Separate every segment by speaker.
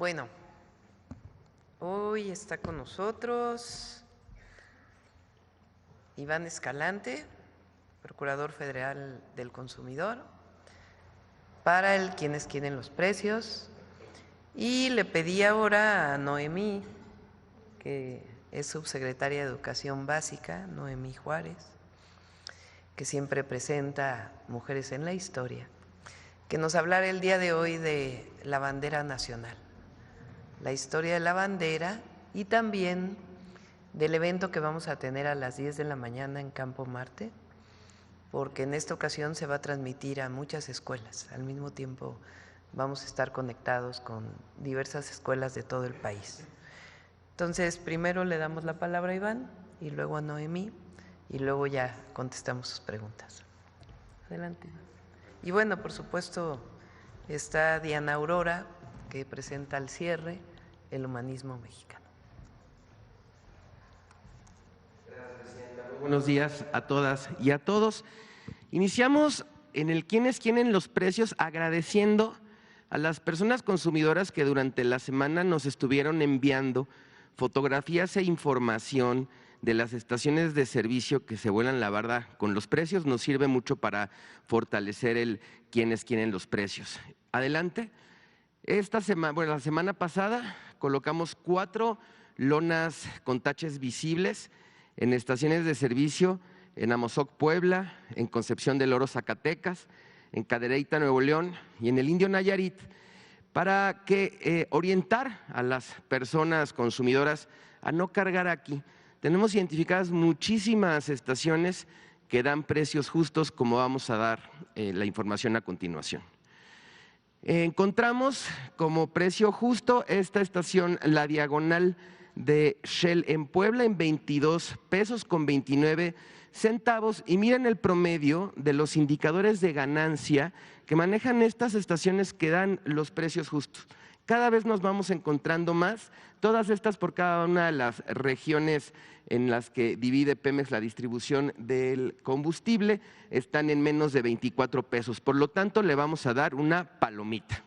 Speaker 1: Bueno, hoy está con nosotros Iván Escalante, Procurador Federal del Consumidor, para el Quienes Quieren los Precios, y le pedí ahora a Noemí, que es subsecretaria de Educación Básica, Noemí Juárez, que siempre presenta Mujeres en la Historia, que nos hablara el día de hoy de la bandera nacional, la historia de la bandera y también del evento que vamos a tener a las 10 de la mañana en Campo Marte, porque en esta ocasión se va a transmitir a muchas escuelas. Al mismo tiempo vamos a estar conectados con diversas escuelas de todo el país. Entonces, primero le damos la palabra a Iván y luego a Noemí y luego ya contestamos sus preguntas. Adelante. Y bueno, por supuesto, está Diana Aurora, que presenta al cierre el humanismo mexicano.
Speaker 2: Gracias, Presidenta. Muy buenos días a todas y a todos. Iniciamos en el Quienes Quieren los Precios agradeciendo a las personas consumidoras que durante la semana nos estuvieron enviando fotografías e información de las estaciones de servicio que se vuelan la barda con los precios. Nos sirve mucho para fortalecer el Quienes Quieren los Precios. Adelante. La semana pasada colocamos 4 lonas con taches visibles en estaciones de servicio en Amozoc, Puebla, en Concepción del Oro, Zacatecas, en Cadereyta, Nuevo León y en el Indio, Nayarit, para orientar a las personas consumidoras a no cargar aquí. Tenemos identificadas muchísimas estaciones que dan precios justos, como vamos a dar la información a continuación. Encontramos como precio justo esta estación, la diagonal de Shell en Puebla, en 22 pesos con 29 centavos. Y miren el promedio de los indicadores de ganancia que manejan estas estaciones que dan los precios justos. Cada vez nos vamos encontrando más, todas estas por cada una de las regiones en las que divide Pemex la distribución del combustible, están en menos de 24 pesos. Por lo tanto, le vamos a dar una palomita.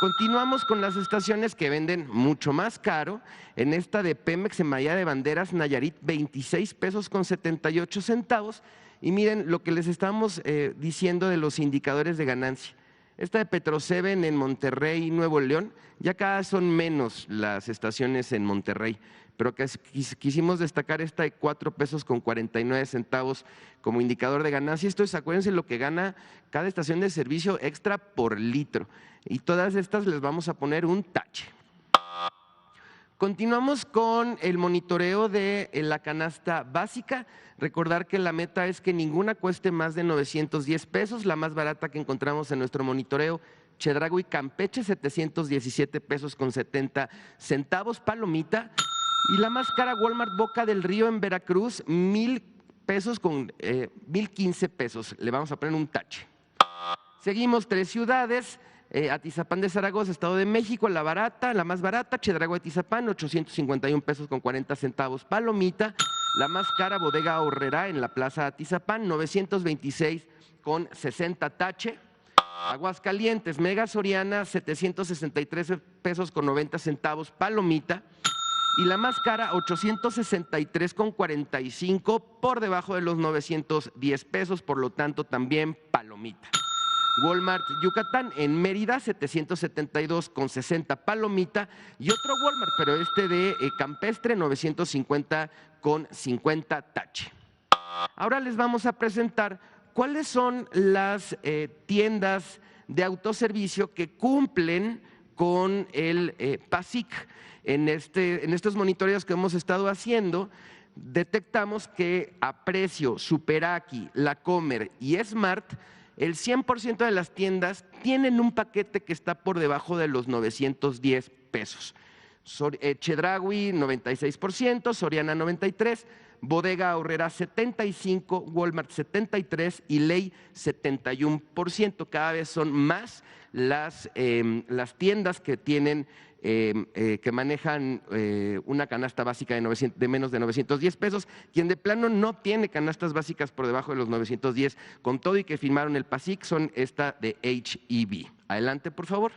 Speaker 2: Continuamos con las estaciones que venden mucho más caro. En esta de Pemex en Bahía de Banderas, Nayarit, 26 pesos con 78 centavos. Y miren lo que les estamos diciendo de los indicadores de ganancia. Esta de Petroseven en Monterrey, Nuevo León, ya cada vez son menos las estaciones en Monterrey, pero quisimos destacar esta de 4 pesos con 49 centavos como indicador de ganancia. Esto es, acuérdense lo que gana cada estación de servicio extra por litro. Y todas estas les vamos a poner un tache. Continuamos con el monitoreo de la canasta básica. Recordar que la meta es que ninguna cueste más de 910 pesos. La más barata que encontramos en nuestro monitoreo, Chedraui Campeche, 717 pesos con 70 centavos, palomita. Y la más cara, Walmart Boca del Río en Veracruz, 1,000 pesos con 1,015 pesos. Le vamos a poner un tache. Seguimos 3 ciudades. Atizapán de Zaragoza, Estado de México, la más barata, Chedraui Atizapán, 851 pesos con 40 centavos, palomita. La más cara, Bodega Aurrerá en la Plaza Atizapán, 926 con 60 tache. Aguascalientes, Mega Soriana, 763 pesos con 90 centavos, palomita. Y la más cara, 863 con 45, por debajo de los 910 pesos, por lo tanto también palomita. Walmart Yucatán en Mérida, 772 con 60, palomita. Y otro Walmart, pero este de Campestre, 950 con 50 tache. Ahora les vamos a presentar cuáles son las tiendas de autoservicio que cumplen con el PASIC. En estos monitoreos que hemos estado haciendo, detectamos que Aprecio, Superaqui, La Comer y Smart, el 100% de las tiendas tienen un paquete que está por debajo de los 910 pesos. Chedraui 96%, Soriana 93%, Bodega Aurrerá 75%, Walmart 73% y Ley 71%. Cada vez son más las tiendas que tienen que manejan una canasta básica de menos de 910 pesos. Quien de plano no tiene canastas básicas por debajo de los 910, con todo y que firmaron el PASIC, son esta de H-E-B. Adelante, por favor.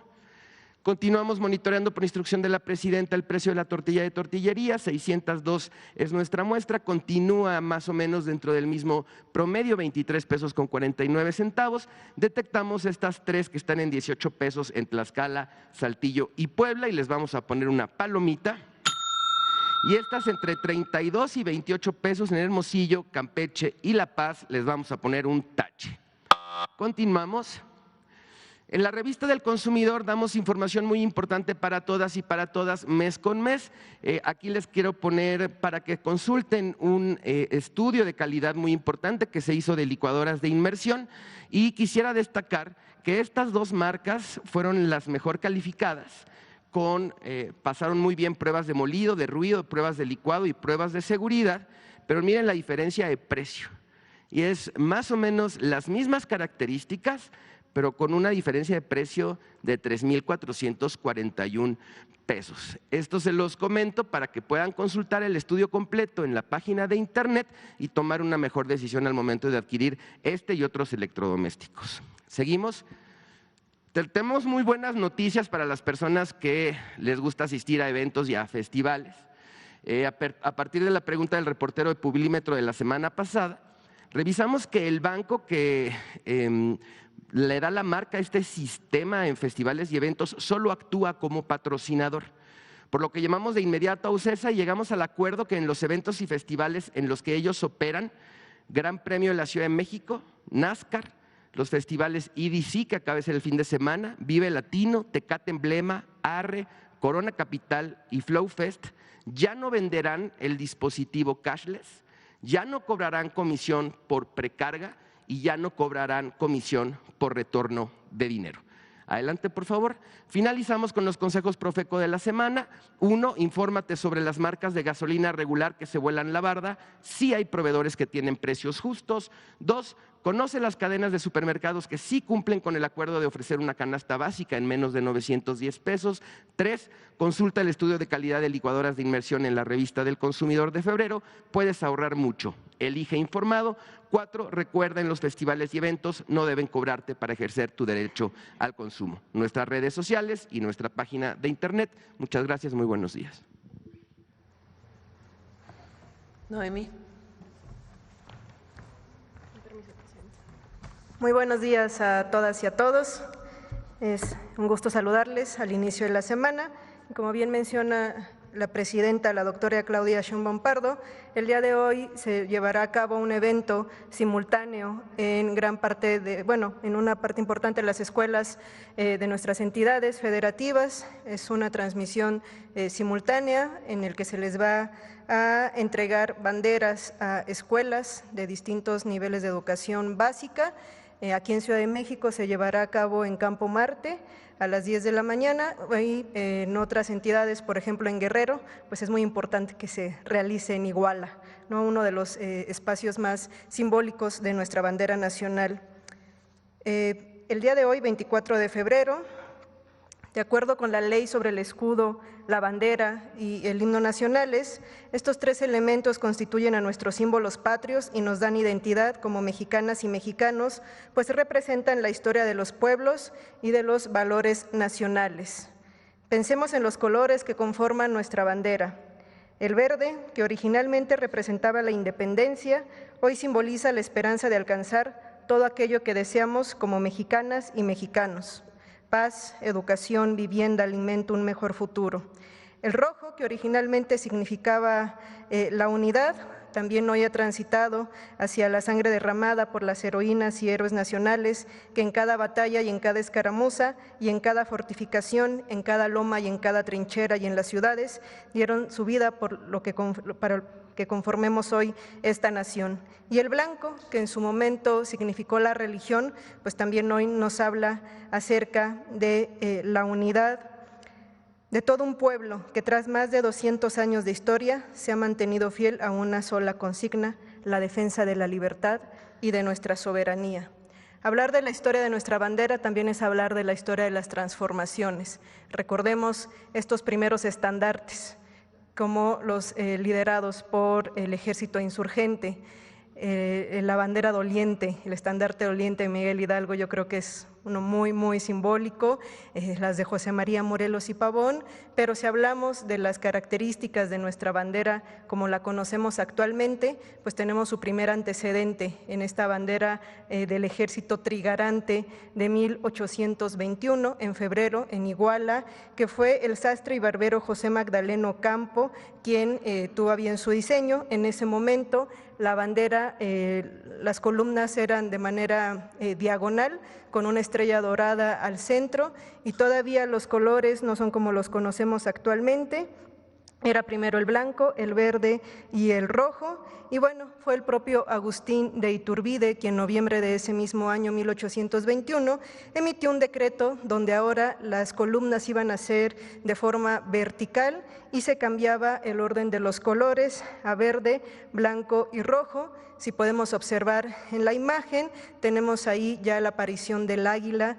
Speaker 2: Continuamos monitoreando por instrucción de la presidenta el precio de la tortilla de tortillería, 602 es nuestra muestra, continúa más o menos dentro del mismo promedio, 23 pesos con 49 centavos. Detectamos estas tres que están en 18 pesos en Tlaxcala, Saltillo y Puebla y les vamos a poner una palomita. Y estas entre 32 y 28 pesos en Hermosillo, Campeche y La Paz les vamos a poner un tache. Continuamos. En la revista del consumidor damos información muy importante para todas y para todas mes con mes. Aquí les quiero poner para que consulten un estudio de calidad muy importante que se hizo de licuadoras de inmersión y quisiera destacar que estas dos marcas fueron las mejor calificadas. Pasaron muy bien pruebas de molido, de ruido, pruebas de licuado y pruebas de seguridad, pero miren la diferencia de precio. Y es más o menos las mismas características, pero con una diferencia de precio de 3,441 pesos. Esto se los comento para que puedan consultar el estudio completo en la página de internet y tomar una mejor decisión al momento de adquirir este y otros electrodomésticos. Seguimos. Tenemos muy buenas noticias para las personas que les gusta asistir a eventos y a festivales. A partir de la pregunta del reportero de Publímetro de la semana pasada, revisamos que el banco que le da la marca a este sistema en festivales y eventos solo actúa como patrocinador, por lo que llamamos de inmediato a UCESA y llegamos al acuerdo que en los eventos y festivales en los que ellos operan, Gran Premio de la Ciudad de México, NASCAR, los festivales EDC que acaba de ser el fin de semana, Vive Latino, Tecate Emblema, Arre, Corona Capital y Flow Fest, ya no venderán el dispositivo cashless, ya no cobrarán comisión por precarga y ya no cobrarán comisión por retorno de dinero. Adelante, por favor. Finalizamos con los consejos Profeco de la semana. 1, infórmate sobre las marcas de gasolina regular que se vuelan la barda. Sí hay proveedores que tienen precios justos. 2, conoce las cadenas de supermercados que sí cumplen con el acuerdo de ofrecer una canasta básica en menos de 910 pesos. 3, consulta el estudio de calidad de licuadoras de inmersión en la revista del consumidor de febrero. Puedes ahorrar mucho. Elige informado. 4, recuerda en los festivales y eventos no deben cobrarte para ejercer tu derecho al consumo. Nuestras redes sociales y nuestra página de internet. Muchas gracias, muy buenos días.
Speaker 1: Noemí.
Speaker 3: Muy buenos días a todas y a todos. Es un gusto saludarles al inicio de la semana. Como bien menciona la presidenta, la doctora Claudia Sheinbaum Pardo, el día de hoy se llevará a cabo un evento simultáneo en en una parte importante de las escuelas de nuestras entidades federativas. Es una transmisión simultánea en el que se les va a entregar banderas a escuelas de distintos niveles de educación básica. Aquí en Ciudad de México se llevará a cabo en Campo Marte a las 10 de la mañana y en otras entidades, por ejemplo en Guerrero, pues es muy importante que se realice en Iguala, ¿no? Uno de los espacios más simbólicos de nuestra bandera nacional. El día de hoy, 24 de febrero, de acuerdo con la ley sobre el escudo, la bandera y el himno nacionales, estos tres elementos constituyen a nuestros símbolos patrios y nos dan identidad como mexicanas y mexicanos, pues representan la historia de los pueblos y de los valores nacionales. Pensemos en los colores que conforman nuestra bandera. El verde, que originalmente representaba la independencia, hoy simboliza la esperanza de alcanzar todo aquello que deseamos como mexicanas y mexicanos: paz, educación, vivienda, alimento, un mejor futuro. El rojo, que originalmente significaba la unidad, también hoy ha transitado hacia la sangre derramada por las heroínas y héroes nacionales que en cada batalla y en cada escaramuza y en cada fortificación, en cada loma y en cada trinchera y en las ciudades dieron su vida para que conformemos hoy esta nación. Y el blanco, que en su momento significó la religión, pues también hoy nos habla acerca de la unidad de todo un pueblo que tras más de 200 años de historia se ha mantenido fiel a una sola consigna: la defensa de la libertad y de nuestra soberanía. Hablar de la historia de nuestra bandera también es hablar de la historia de las transformaciones. Recordemos estos primeros estandartes, como los liderados por el ejército insurgente. la bandera doliente, el estandarte doliente de Miguel Hidalgo, yo creo que es uno muy, muy simbólico, las de José María Morelos y Pavón, pero si hablamos de las características de nuestra bandera como la conocemos actualmente, pues tenemos su primer antecedente en esta bandera del Ejército Trigarante de 1821, en febrero, en Iguala, que fue el sastre y barbero José Magdaleno Campo quien tuvo a bien su diseño. En ese momento la bandera, las columnas eran de manera diagonal, con una estrella dorada al centro, y todavía los colores no son como los conocemos actualmente. Era primero el blanco, el verde y el rojo, y bueno, fue el propio Agustín de Iturbide quien en noviembre de ese mismo año, 1821, emitió un decreto donde ahora las columnas iban a ser de forma vertical y se cambiaba el orden de los colores a verde, blanco y rojo. Si podemos observar en la imagen, tenemos ahí ya la aparición del águila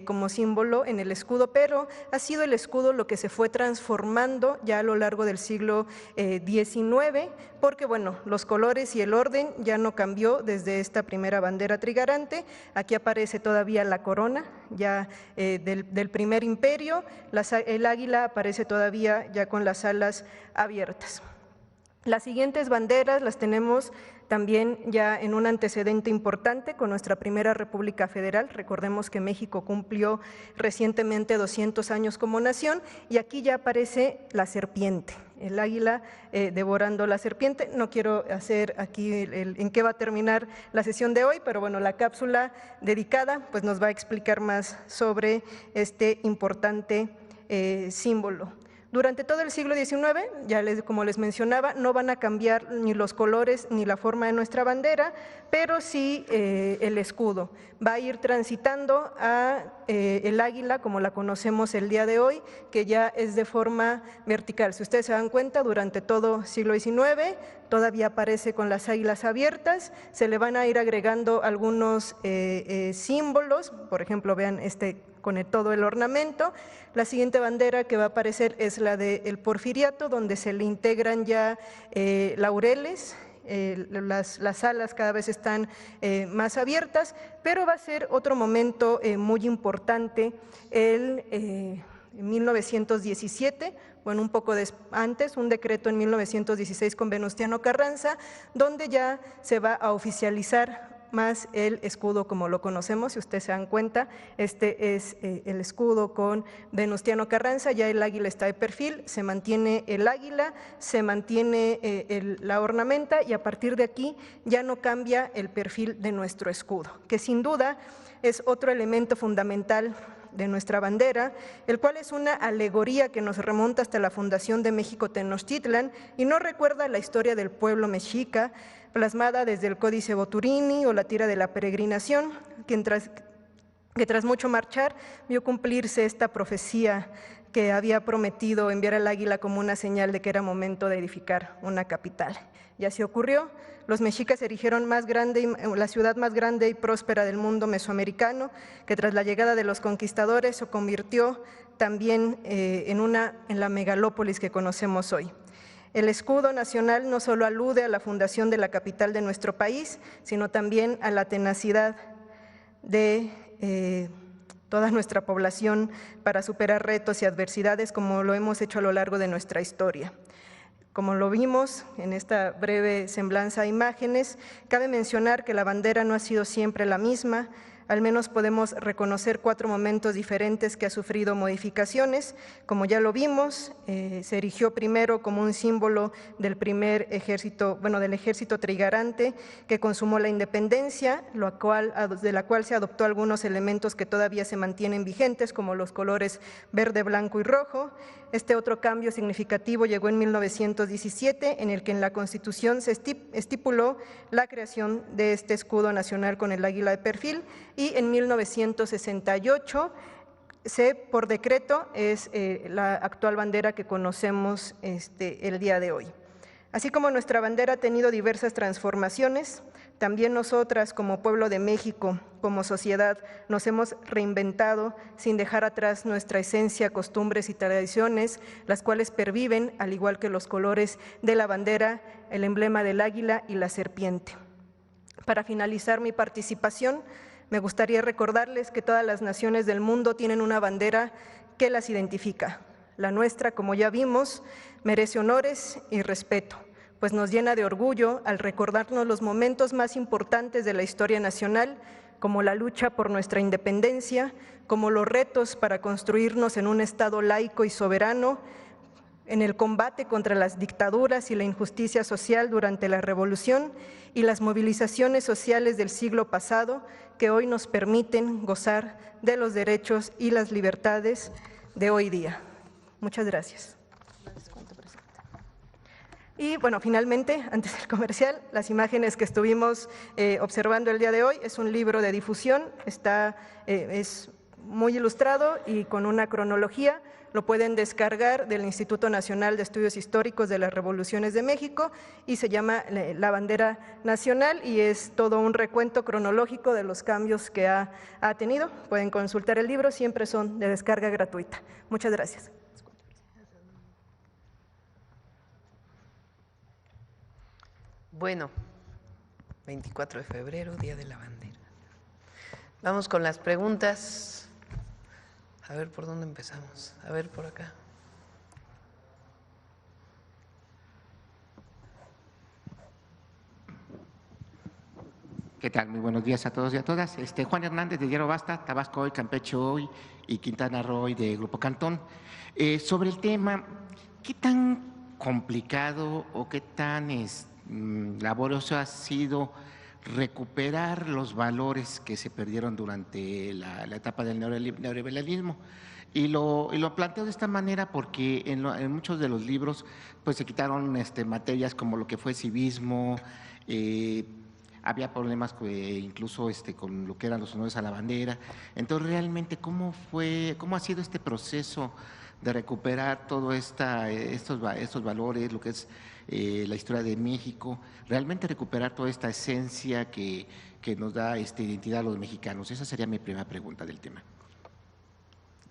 Speaker 3: como símbolo en el escudo, pero ha sido el escudo lo que se fue transformando ya a lo largo del siglo XIX, porque bueno, los colores y el orden ya no cambió desde esta primera bandera trigarante. Aquí aparece todavía la corona ya del primer imperio, el águila aparece todavía ya con las alas abiertas. Las siguientes banderas las tenemos también ya en un antecedente importante con nuestra primera República Federal. Recordemos que México cumplió recientemente 200 años como nación, y aquí ya aparece la serpiente, el águila devorando la serpiente. No quiero hacer aquí en qué va a terminar la sesión de hoy, pero bueno, la cápsula dedicada pues nos va a explicar más sobre este importante símbolo. Durante todo el siglo XIX, como les mencionaba, no van a cambiar ni los colores ni la forma de nuestra bandera, pero sí el escudo. Va a ir transitando a el águila como la conocemos el día de hoy, que ya es de forma vertical. Si ustedes se dan cuenta, durante todo el siglo XIX todavía aparece con las águilas abiertas, se le van a ir agregando algunos símbolos, por ejemplo, vean con todo el ornamento. La siguiente bandera que va a aparecer es la del Porfiriato, donde se le integran ya laureles. Las alas cada vez están más abiertas, pero va a ser otro momento muy importante en 1917, bueno, un poco antes, un decreto en 1916 con Venustiano Carranza, donde ya se va a oficializar más el escudo como lo conocemos. Si ustedes se dan cuenta, este es el escudo con Venustiano Carranza, ya el águila está de perfil, se mantiene el águila, se mantiene la ornamenta, y a partir de aquí ya no cambia el perfil de nuestro escudo, que sin duda es otro elemento fundamental de nuestra bandera, el cual es una alegoría que nos remonta hasta la fundación de México Tenochtitlan y nos recuerda la historia del pueblo mexica, plasmada desde el Códice Boturini o la tira de la peregrinación, que tras mucho marchar vio cumplirse esta profecía que había prometido enviar al águila como una señal de que era momento de edificar una capital. Y así ocurrió. Los mexicas erigieron la ciudad más grande y próspera del mundo mesoamericano, que tras la llegada de los conquistadores se convirtió también en la megalópolis que conocemos hoy. El escudo nacional no solo alude a la fundación de la capital de nuestro país, sino también a la tenacidad de toda nuestra población para superar retos y adversidades, como lo hemos hecho a lo largo de nuestra historia. Como lo vimos en esta breve semblanza a imágenes, cabe mencionar que la bandera no ha sido siempre la misma. Al menos podemos reconocer 4 momentos diferentes que ha sufrido modificaciones. Como ya lo vimos, se erigió primero como un símbolo del primer ejército, del ejército trigarante que consumó la independencia, de la cual se adoptó algunos elementos que todavía se mantienen vigentes, como los colores verde, blanco y rojo. Este otro cambio significativo llegó en 1917, en el que en la Constitución se estipuló la creación de este escudo nacional con el águila de perfil, y en 1968 por decreto es la actual bandera que conocemos el día de hoy. Así como nuestra bandera ha tenido diversas transformaciones, también nosotras como pueblo de México, como sociedad, nos hemos reinventado sin dejar atrás nuestra esencia, costumbres y tradiciones, las cuales perviven, al igual que los colores de la bandera, el emblema del águila y la serpiente. Para finalizar mi participación, me gustaría recordarles que todas las naciones del mundo tienen una bandera que las identifica. La nuestra, como ya vimos, merece honores y respeto, pues nos llena de orgullo al recordarnos los momentos más importantes de la historia nacional, como la lucha por nuestra independencia, como los retos para construirnos en un Estado laico y soberano, en el combate contra las dictaduras y la injusticia social durante la Revolución y las movilizaciones sociales del siglo pasado que hoy nos permiten gozar de los derechos y las libertades de hoy día. Muchas gracias. Y bueno, finalmente, antes del comercial, las imágenes que estuvimos observando el día de hoy es un libro de difusión, es muy ilustrado y con una cronología. Lo pueden descargar del Instituto Nacional de Estudios Históricos de las Revoluciones de México y se llama La Bandera Nacional y es todo un recuento cronológico de los cambios que ha tenido. Pueden consultar el libro, siempre son de descarga gratuita. Muchas gracias.
Speaker 1: Bueno, 24 de febrero, Día de la Bandera. Vamos con las preguntas. A ver, ¿por dónde empezamos? A ver, por acá.
Speaker 4: ¿Qué tal? Muy buenos días a todos y a todas. Juan Hernández de Diario Basta, Tabasco Hoy, Campeche Hoy y Quintana Roo Hoy de Grupo Cantón. Sobre el tema, ¿qué tan complicado o qué tan laborioso ha sido recuperar los valores que se perdieron durante la etapa del neoliberalismo? Y lo planteo de esta manera porque en muchos de los libros pues se quitaron materias como lo que fue civismo, había problemas incluso con lo que eran los honores a la bandera. Entonces, realmente, ¿cómo ha sido este proceso de recuperar todos estos valores, lo que es la historia de México, realmente recuperar toda esta esencia que nos da identidad a los mexicanos? Esa sería mi primera pregunta del tema.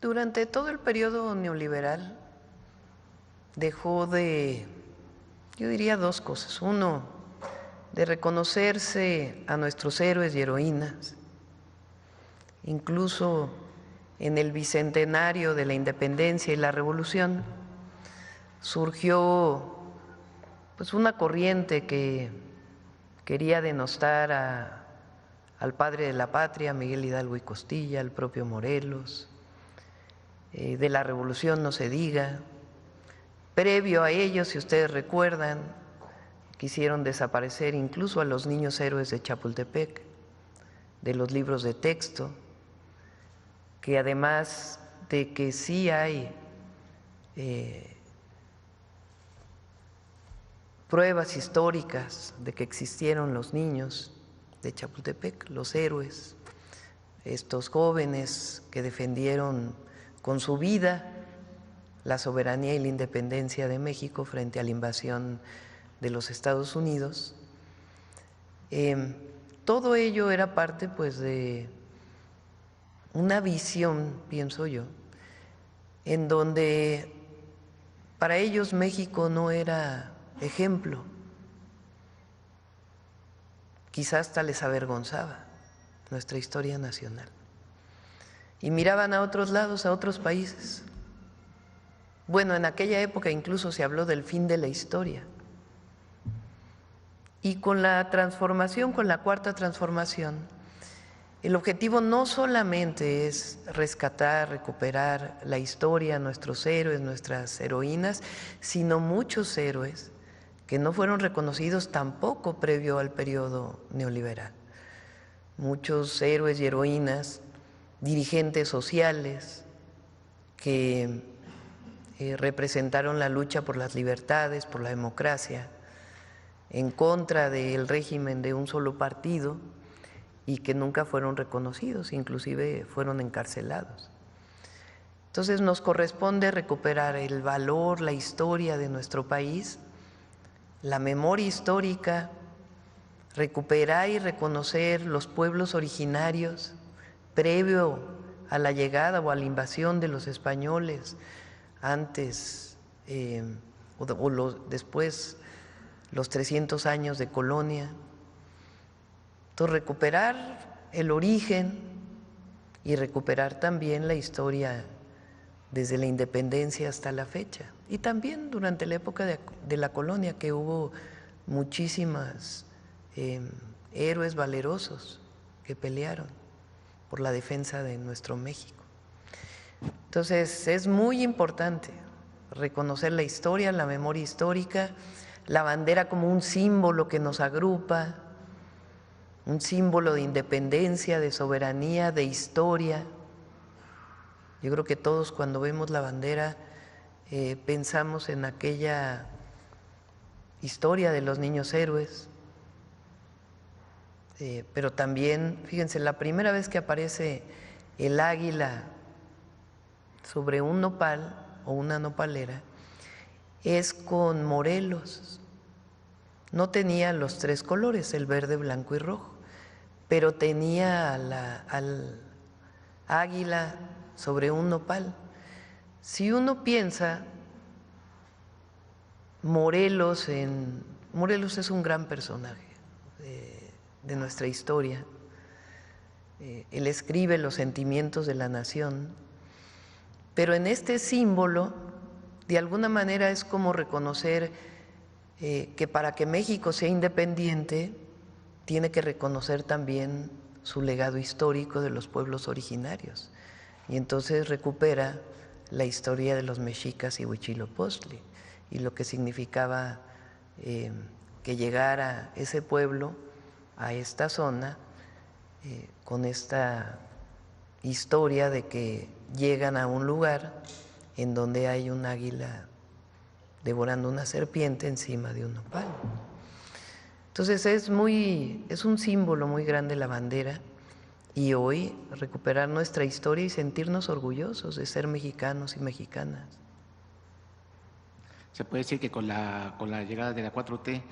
Speaker 1: Durante todo el periodo neoliberal dejó de, yo diría dos cosas. Uno, de reconocerse a nuestros héroes y heroínas, incluso en el bicentenario de la independencia y la revolución, surgió pues una corriente que quería denostar al padre de la patria, Miguel Hidalgo y Costilla, al propio Morelos, de la revolución no se diga. Previo a ello, si ustedes recuerdan, quisieron desaparecer incluso a los niños héroes de Chapultepec, de los libros de texto, que además de que sí hay pruebas históricas de que existieron los niños de Chapultepec, los héroes, estos jóvenes que defendieron con su vida la soberanía y la independencia de México frente a la invasión de los Estados Unidos. Todo ello era parte pues de una visión, pienso yo, en donde para ellos México no era ejemplo, quizás hasta les avergonzaba nuestra historia nacional. Y miraban a otros lados, a otros países. Bueno, en aquella época incluso se habló del fin de la historia. Y con la transformación, con la cuarta transformación, el objetivo no solamente es rescatar, recuperar la historia, nuestros héroes, nuestras heroínas, sino muchos héroes que no fueron reconocidos tampoco previo al periodo neoliberal. Muchos héroes y heroínas, dirigentes sociales que representaron la lucha por las libertades, por la democracia, en contra del régimen de un solo partido y que nunca fueron reconocidos, inclusive fueron encarcelados. Entonces nos corresponde recuperar el valor, la historia de nuestro país, la memoria histórica, recuperar y reconocer los pueblos originarios previo a la llegada o a la invasión de los españoles, antes después los 300 años de colonia, Entonces, recuperar el origen y recuperar también la historia desde la independencia hasta la fecha. Y también durante la época de la colonia, que hubo muchísimas héroes valerosos que pelearon por la defensa de nuestro México. Entonces, es muy importante reconocer la historia, la memoria histórica, la bandera como un símbolo que nos agrupa, un símbolo de independencia, de soberanía, de historia. Yo creo que todos cuando vemos la bandera pensamos en aquella historia de los niños héroes, pero también, fíjense, la primera vez que aparece el águila sobre un nopal o una nopalera es con Morelos. No tenía los tres colores, el verde, blanco y rojo, pero tenía al águila sobre un nopal. Si uno piensa, Morelos es un gran personaje de nuestra historia. Él escribe los sentimientos de la nación, pero en este símbolo, de alguna manera, es como reconocer que para que México sea independiente, tiene que reconocer también su legado histórico de los pueblos originarios. Y entonces recupera la historia de los mexicas y Huitzilopochtli y lo que significaba que llegara ese pueblo a esta zona con esta historia de que llegan a un lugar en donde hay un águila devorando una serpiente encima de un nopal. Entonces es un símbolo muy grande la bandera, y hoy recuperar nuestra historia y sentirnos orgullosos de ser mexicanos y mexicanas.
Speaker 4: Se puede decir que con la llegada de la 4T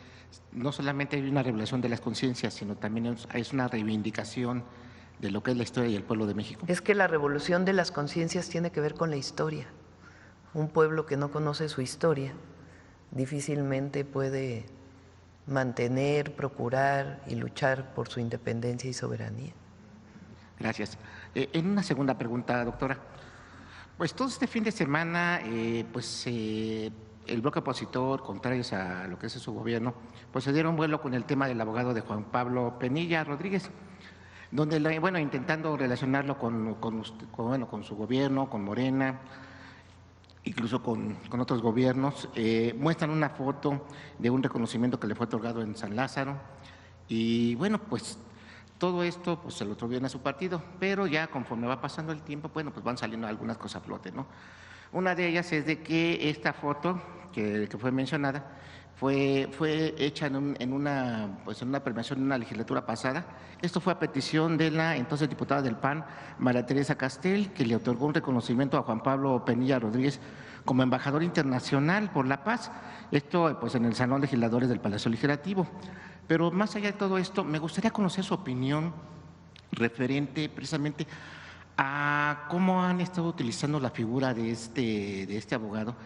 Speaker 4: no solamente hay una revelación de las conciencias, sino también es una reivindicación de lo que es la historia y el pueblo de México.
Speaker 1: Es que la revolución de las conciencias tiene que ver con la historia. Un pueblo que no conoce su historia difícilmente puede mantener, procurar y luchar por su independencia y soberanía.
Speaker 4: Gracias. En una segunda pregunta, doctora. Pues todo este fin de semana, el bloque opositor, contrarios a lo que es su gobierno, pues se dieron vuelo con el tema del abogado de Juan Pablo Penilla Rodríguez, donde, intentando relacionarlo con su gobierno, con Morena, incluso con otros gobiernos, muestran una foto de un reconocimiento que le fue otorgado en San Lázaro, y pues todo esto pues se lo atribuyen a su partido, pero ya conforme va pasando el tiempo, pues van saliendo algunas cosas a flote, ¿no? Una de ellas es de que esta foto que fue mencionada fue hecha en una premiación en una legislatura pasada. Esto fue a petición de la entonces diputada del PAN, María Teresa Castel, que le otorgó un reconocimiento a Juan Pablo Penilla Rodríguez como embajador internacional por la paz. Esto pues en el Salón de Legisladores del Palacio Legislativo. Pero más allá de todo esto, me gustaría conocer su opinión referente precisamente a cómo han estado utilizando la figura de este abogado,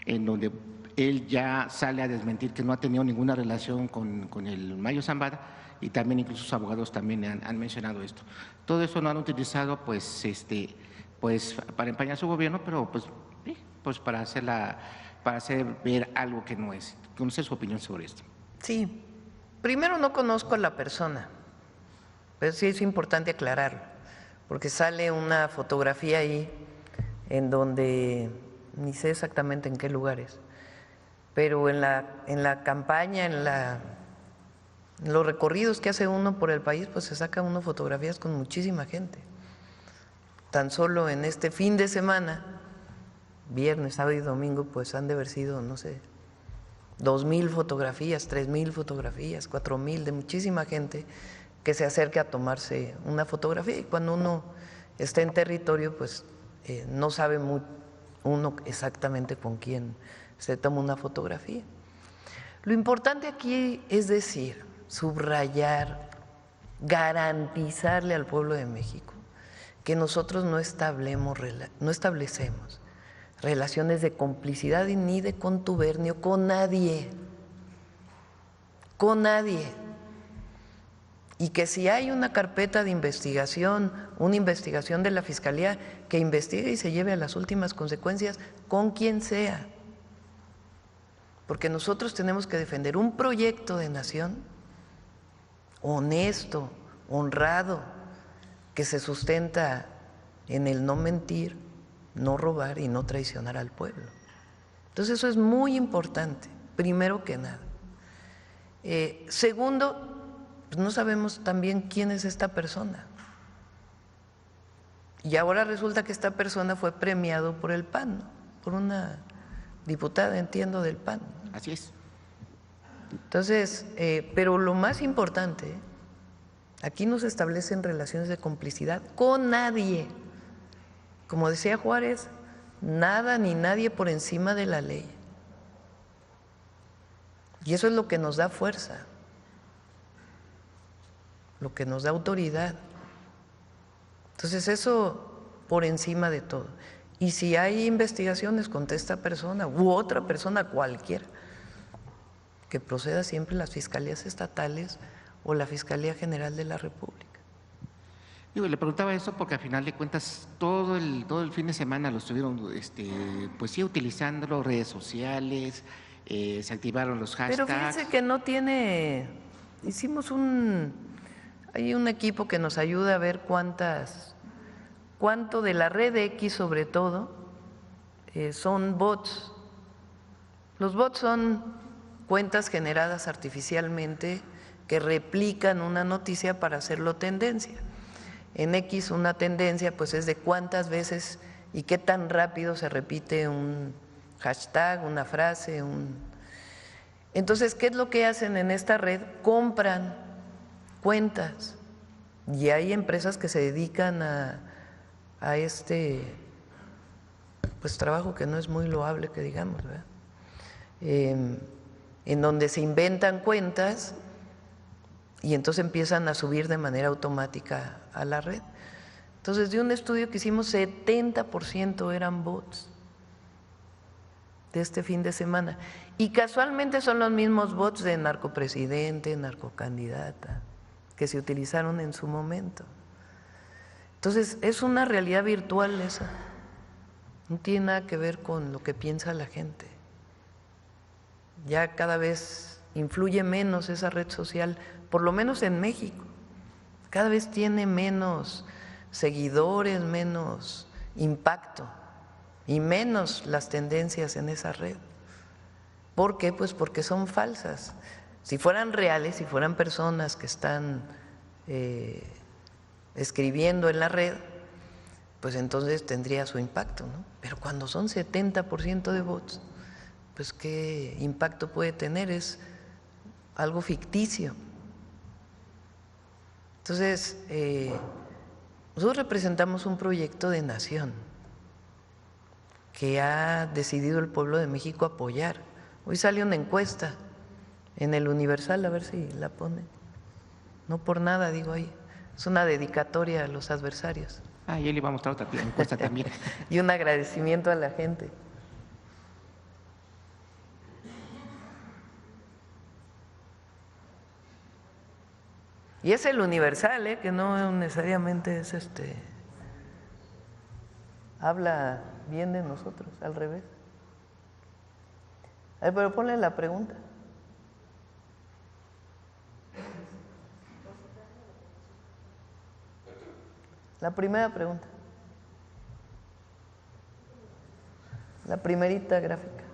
Speaker 4: en donde él ya sale a desmentir que no ha tenido ninguna relación con el Mayo Zambada, y también incluso sus abogados también han mencionado esto. Todo eso lo han utilizado pues para empañar su gobierno, pero pues para hacer ver algo que no es. Conocer su opinión sobre esto.
Speaker 1: Sí. Primero, no conozco a la persona, pero sí es importante aclararlo, porque sale una fotografía ahí en donde ni sé exactamente en qué lugares, pero en la campaña, en los recorridos que hace uno por el país, pues se saca uno fotografías con muchísima gente. Tan solo en este fin de semana, viernes, sábado y domingo, pues han de haber sido, no sé, 2,000 fotografías, 3,000 fotografías, 4,000 de muchísima gente que se acerca a tomarse una fotografía, y cuando uno está en territorio pues no sabe uno exactamente con quién se toma una fotografía. Lo importante aquí es decir, subrayar, garantizarle al pueblo de México que nosotros no establecemos relaciones de complicidad ni de contubernio con nadie, Y que si hay una carpeta de investigación, una investigación de la Fiscalía, que investigue y se lleve a las últimas consecuencias con quien sea. Porque nosotros tenemos que defender un proyecto de nación honesto, honrado, que se sustenta en el no mentir, no robar y no traicionar al pueblo. Entonces eso es muy importante, primero que nada. Segundo, pues no sabemos también quién es esta persona. Y ahora resulta que esta persona fue premiado por el PAN, ¿no? Por una diputada, entiendo, del PAN.
Speaker 4: Así es.
Speaker 1: Entonces, pero lo más importante, aquí no se establecen relaciones de complicidad con nadie. Como decía Juárez, nada ni nadie por encima de la ley. Y eso es lo que nos da fuerza, lo que nos da autoridad. Entonces eso por encima de todo. Y si hay investigaciones contra esta persona u otra persona cualquiera, que proceda siempre las fiscalías estatales o la Fiscalía General de la República.
Speaker 4: Digo, le preguntaba eso porque al final de cuentas todo el fin de semana lo estuvieron pues sí, utilizando redes sociales, se activaron los hashtags.
Speaker 1: Pero fíjense que no tiene, hay un equipo que nos ayuda a ver cuánto de la red X sobre todo son bots. Los bots son cuentas generadas artificialmente que replican una noticia para hacerlo tendencia. En X una tendencia pues es de cuántas veces y qué tan rápido se repite un hashtag, una frase, Entonces, ¿qué es lo que hacen en esta red? Compran cuentas y hay empresas que se dedican a este pues trabajo que no es muy loable que digamos, ¿verdad? En donde se inventan cuentas y entonces empiezan a subir de manera automática a la red. Entonces, de un estudio que hicimos, 70% eran bots de este fin de semana. Y casualmente son los mismos bots de narcopresidente, narcocandidata, que se utilizaron en su momento. Entonces, es una realidad virtual esa. No tiene nada que ver con lo que piensa la gente. Ya cada vez influye menos esa red social, por lo menos en México. Cada vez tiene menos seguidores, menos impacto y menos las tendencias en esa red. ¿Por qué? Pues porque son falsas. Si fueran reales, si fueran personas que están escribiendo en la red, pues entonces tendría su impacto, ¿no? Pero cuando son 70% de bots, pues qué impacto puede tener, es algo ficticio. Entonces, nosotros representamos un proyecto de nación que ha decidido el pueblo de México apoyar. Hoy sale una encuesta en el Universal, a ver si la ponen. No por nada digo ahí, es una dedicatoria a los adversarios.
Speaker 4: Ah, yo le iba a mostrar otra encuesta también.
Speaker 1: Y un agradecimiento a la gente. Y es el Universal, que no necesariamente es habla bien de nosotros, al revés. Pero ponle la pregunta. La primera pregunta. La primerita gráfica.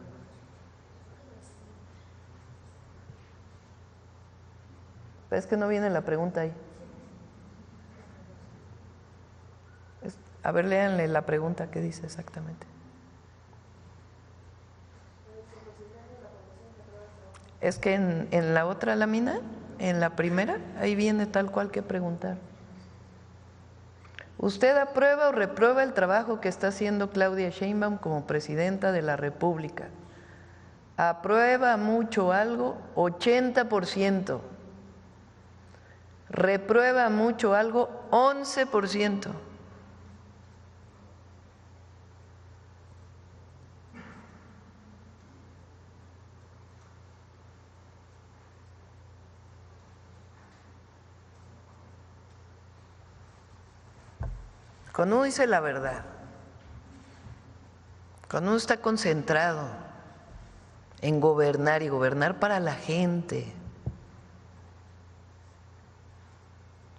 Speaker 1: Pero es que no viene la pregunta ahí. A ver, léanle la pregunta, ¿qué dice exactamente? Es que en la otra lámina, en la primera, ahí viene tal cual que preguntar. ¿Usted aprueba o reprueba el trabajo que está haciendo Claudia Sheinbaum como presidenta de la República? ¿Aprueba mucho algo? 80%. ¿Reprueba mucho algo? 11%. Cuando uno dice la verdad, cuando uno está concentrado en gobernar y gobernar para la gente,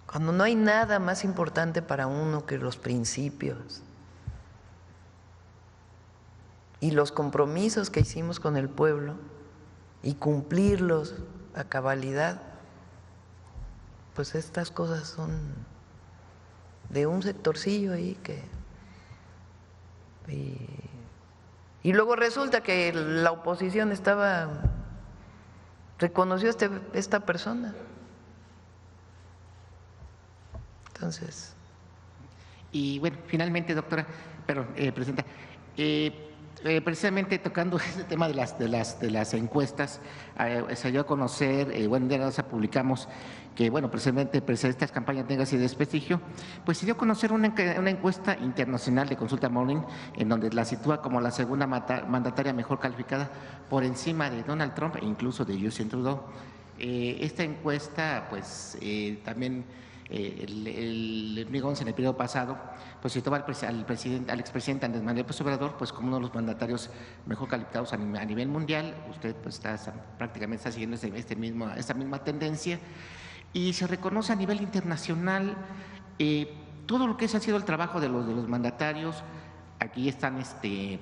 Speaker 1: cuando no hay nada más importante para uno que los principios y los compromisos que hicimos con el pueblo y cumplirlos a cabalidad, pues estas cosas son de un sectorcillo ahí que… Y luego resulta que la oposición reconoció a esta persona. Entonces…
Speaker 4: Y bueno, finalmente, doctora, presidenta, precisamente tocando este tema de las encuestas, se dio a conocer, bueno, ya nos publicamos que, bueno, precisamente estas campañas tengan ese desprestigio, pues se dio a conocer una encuesta internacional de Consulta Morning, en donde la sitúa como la segunda mandataria mejor calificada por encima de Donald Trump e incluso de Justin Trudeau. Esta encuesta, pues, también… el 2011, en el periodo pasado, pues situaba al expresidente Andrés Manuel López Obrador pues como uno de los mandatarios mejor calificados a nivel mundial. Usted pues prácticamente está siguiendo esta misma tendencia y se reconoce a nivel internacional todo lo que ha sido el trabajo de los mandatarios. Aquí están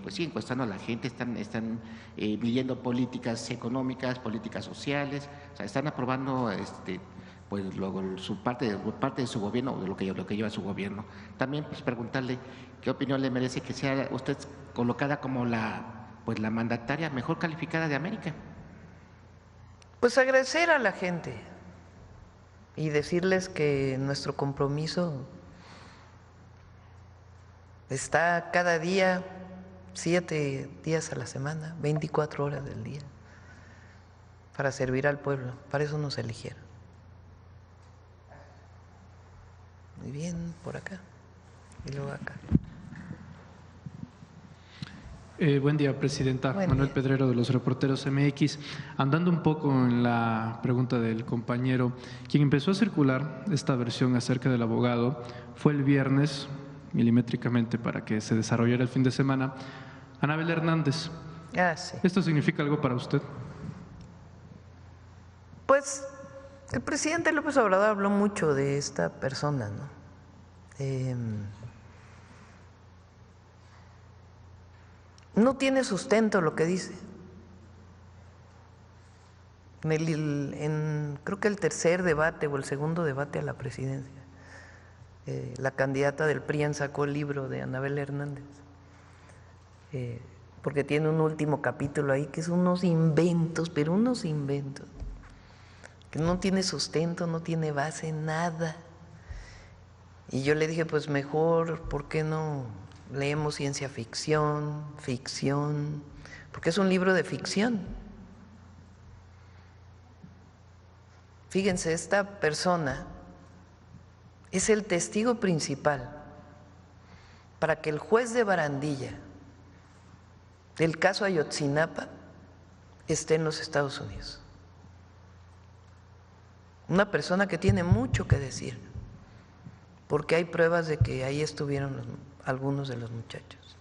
Speaker 4: pues sí, encuestando a la gente, están midiendo políticas económicas, políticas sociales, o sea, están aprobando pues luego parte de su gobierno o de lo que lleva su gobierno. También pues preguntarle qué opinión le merece que sea usted colocada como la mandataria mejor calificada de América.
Speaker 1: Pues agradecer a la gente y decirles que nuestro compromiso está cada día, 7 días a la semana, 24 horas del día, para servir al pueblo. Para eso nos eligieron. Muy bien, por acá y luego acá.
Speaker 5: Buen día, presidenta. Manuel
Speaker 1: día.
Speaker 5: Pedrero, de los Reporteros MX. Andando un poco en la pregunta del compañero, quien empezó a circular esta versión acerca del abogado fue el viernes, milimétricamente para que se desarrollara el fin de semana, Anabel Hernández.
Speaker 1: Sí.
Speaker 5: ¿Esto significa algo para usted?
Speaker 1: Pues el presidente López Obrador habló mucho de esta persona, ¿no? No tiene sustento lo que dice. Creo que el tercer debate o el segundo debate a la presidencia, la candidata del PRI sacó el libro de Anabel Hernández, porque tiene un último capítulo ahí que son unos inventos, pero unos inventos, que no tiene sustento, no tiene base, nada. Y yo le dije, pues mejor, ¿por qué no leemos ciencia ficción, porque es un libro de ficción? Fíjense, esta persona es el testigo principal para que el juez de Barandilla del caso Ayotzinapa esté en los Estados Unidos. Una persona que tiene mucho que decir, porque hay pruebas de que ahí estuvieron algunos de los muchachos.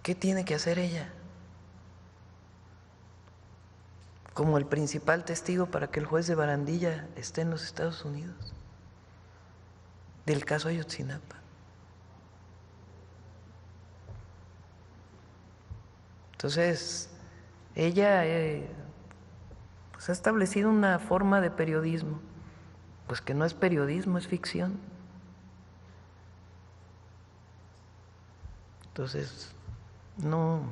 Speaker 1: ¿Qué tiene que hacer ella como el principal testigo para que el juez de Barandilla esté en los Estados Unidos del caso Ayotzinapa? Entonces, ella pues ha establecido una forma de periodismo, pues que no es periodismo, es ficción. Entonces, no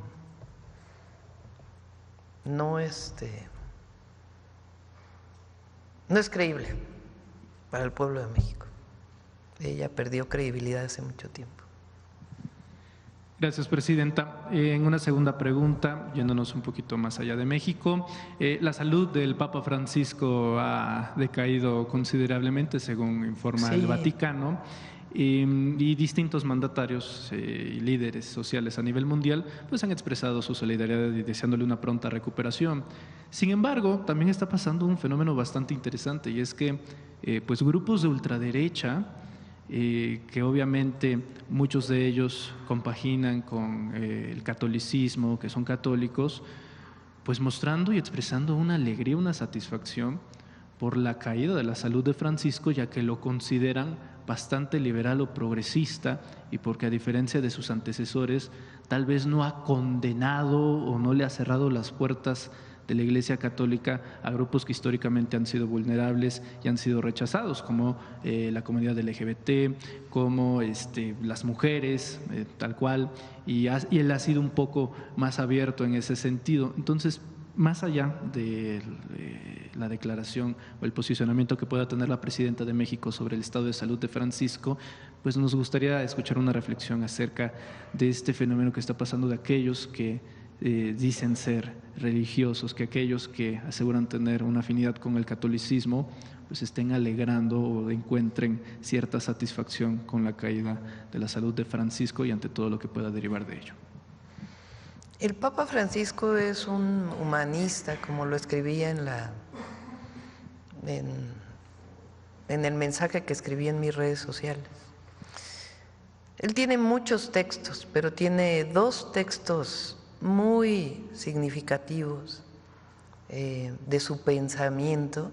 Speaker 1: es creíble para el pueblo de México. Ella perdió credibilidad hace mucho tiempo.
Speaker 5: Gracias, presidenta. En una segunda pregunta, yéndonos un poquito más allá de México, la salud del Papa Francisco ha decaído considerablemente, según informa el Vaticano, y distintos mandatarios y líderes sociales a nivel mundial pues han expresado su solidaridad y deseándole una pronta recuperación. Sin embargo, también está pasando un fenómeno bastante interesante, y es que pues grupos de ultraderecha que obviamente muchos de ellos compaginan con el catolicismo, que son católicos, pues mostrando y expresando una alegría, una satisfacción por la caída de la salud de Francisco, ya que lo consideran bastante liberal o progresista y porque a diferencia de sus antecesores tal vez no ha condenado o no le ha cerrado las puertas de la Iglesia Católica a grupos que históricamente han sido vulnerables y han sido rechazados, como la comunidad LGBT, como las mujeres, tal cual, y él ha sido un poco más abierto en ese sentido. Entonces, más allá de la declaración o el posicionamiento que pueda tener la presidenta de México sobre el estado de salud de Francisco, pues nos gustaría escuchar una reflexión acerca de este fenómeno que está pasando de aquellos que dicen ser religiosos, que aquellos que aseguran tener una afinidad con el catolicismo, pues estén alegrando o encuentren cierta satisfacción con la caída de la salud de Francisco y ante todo lo que pueda derivar de ello.
Speaker 1: El Papa Francisco es un humanista, como lo escribía en el mensaje que escribí en mis redes sociales. Él tiene muchos textos, pero tiene dos textos muy significativos de su pensamiento,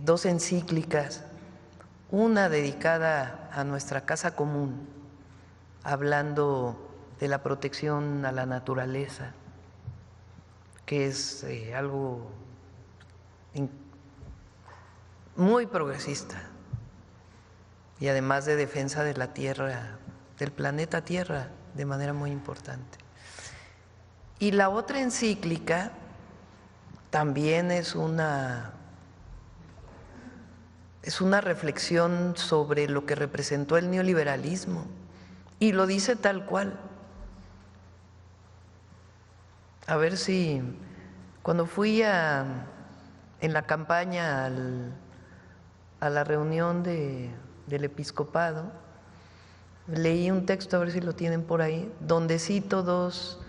Speaker 1: dos encíclicas, una dedicada a nuestra casa común, hablando de la protección a la naturaleza, que es algo muy progresista, y además de defensa de la Tierra, del planeta Tierra, de manera muy importante. Y la otra encíclica también es una reflexión sobre lo que representó el neoliberalismo, y lo dice tal cual. A ver si cuando fui en la campaña a la reunión del episcopado, leí un texto, a ver si lo tienen por ahí, donde cito dos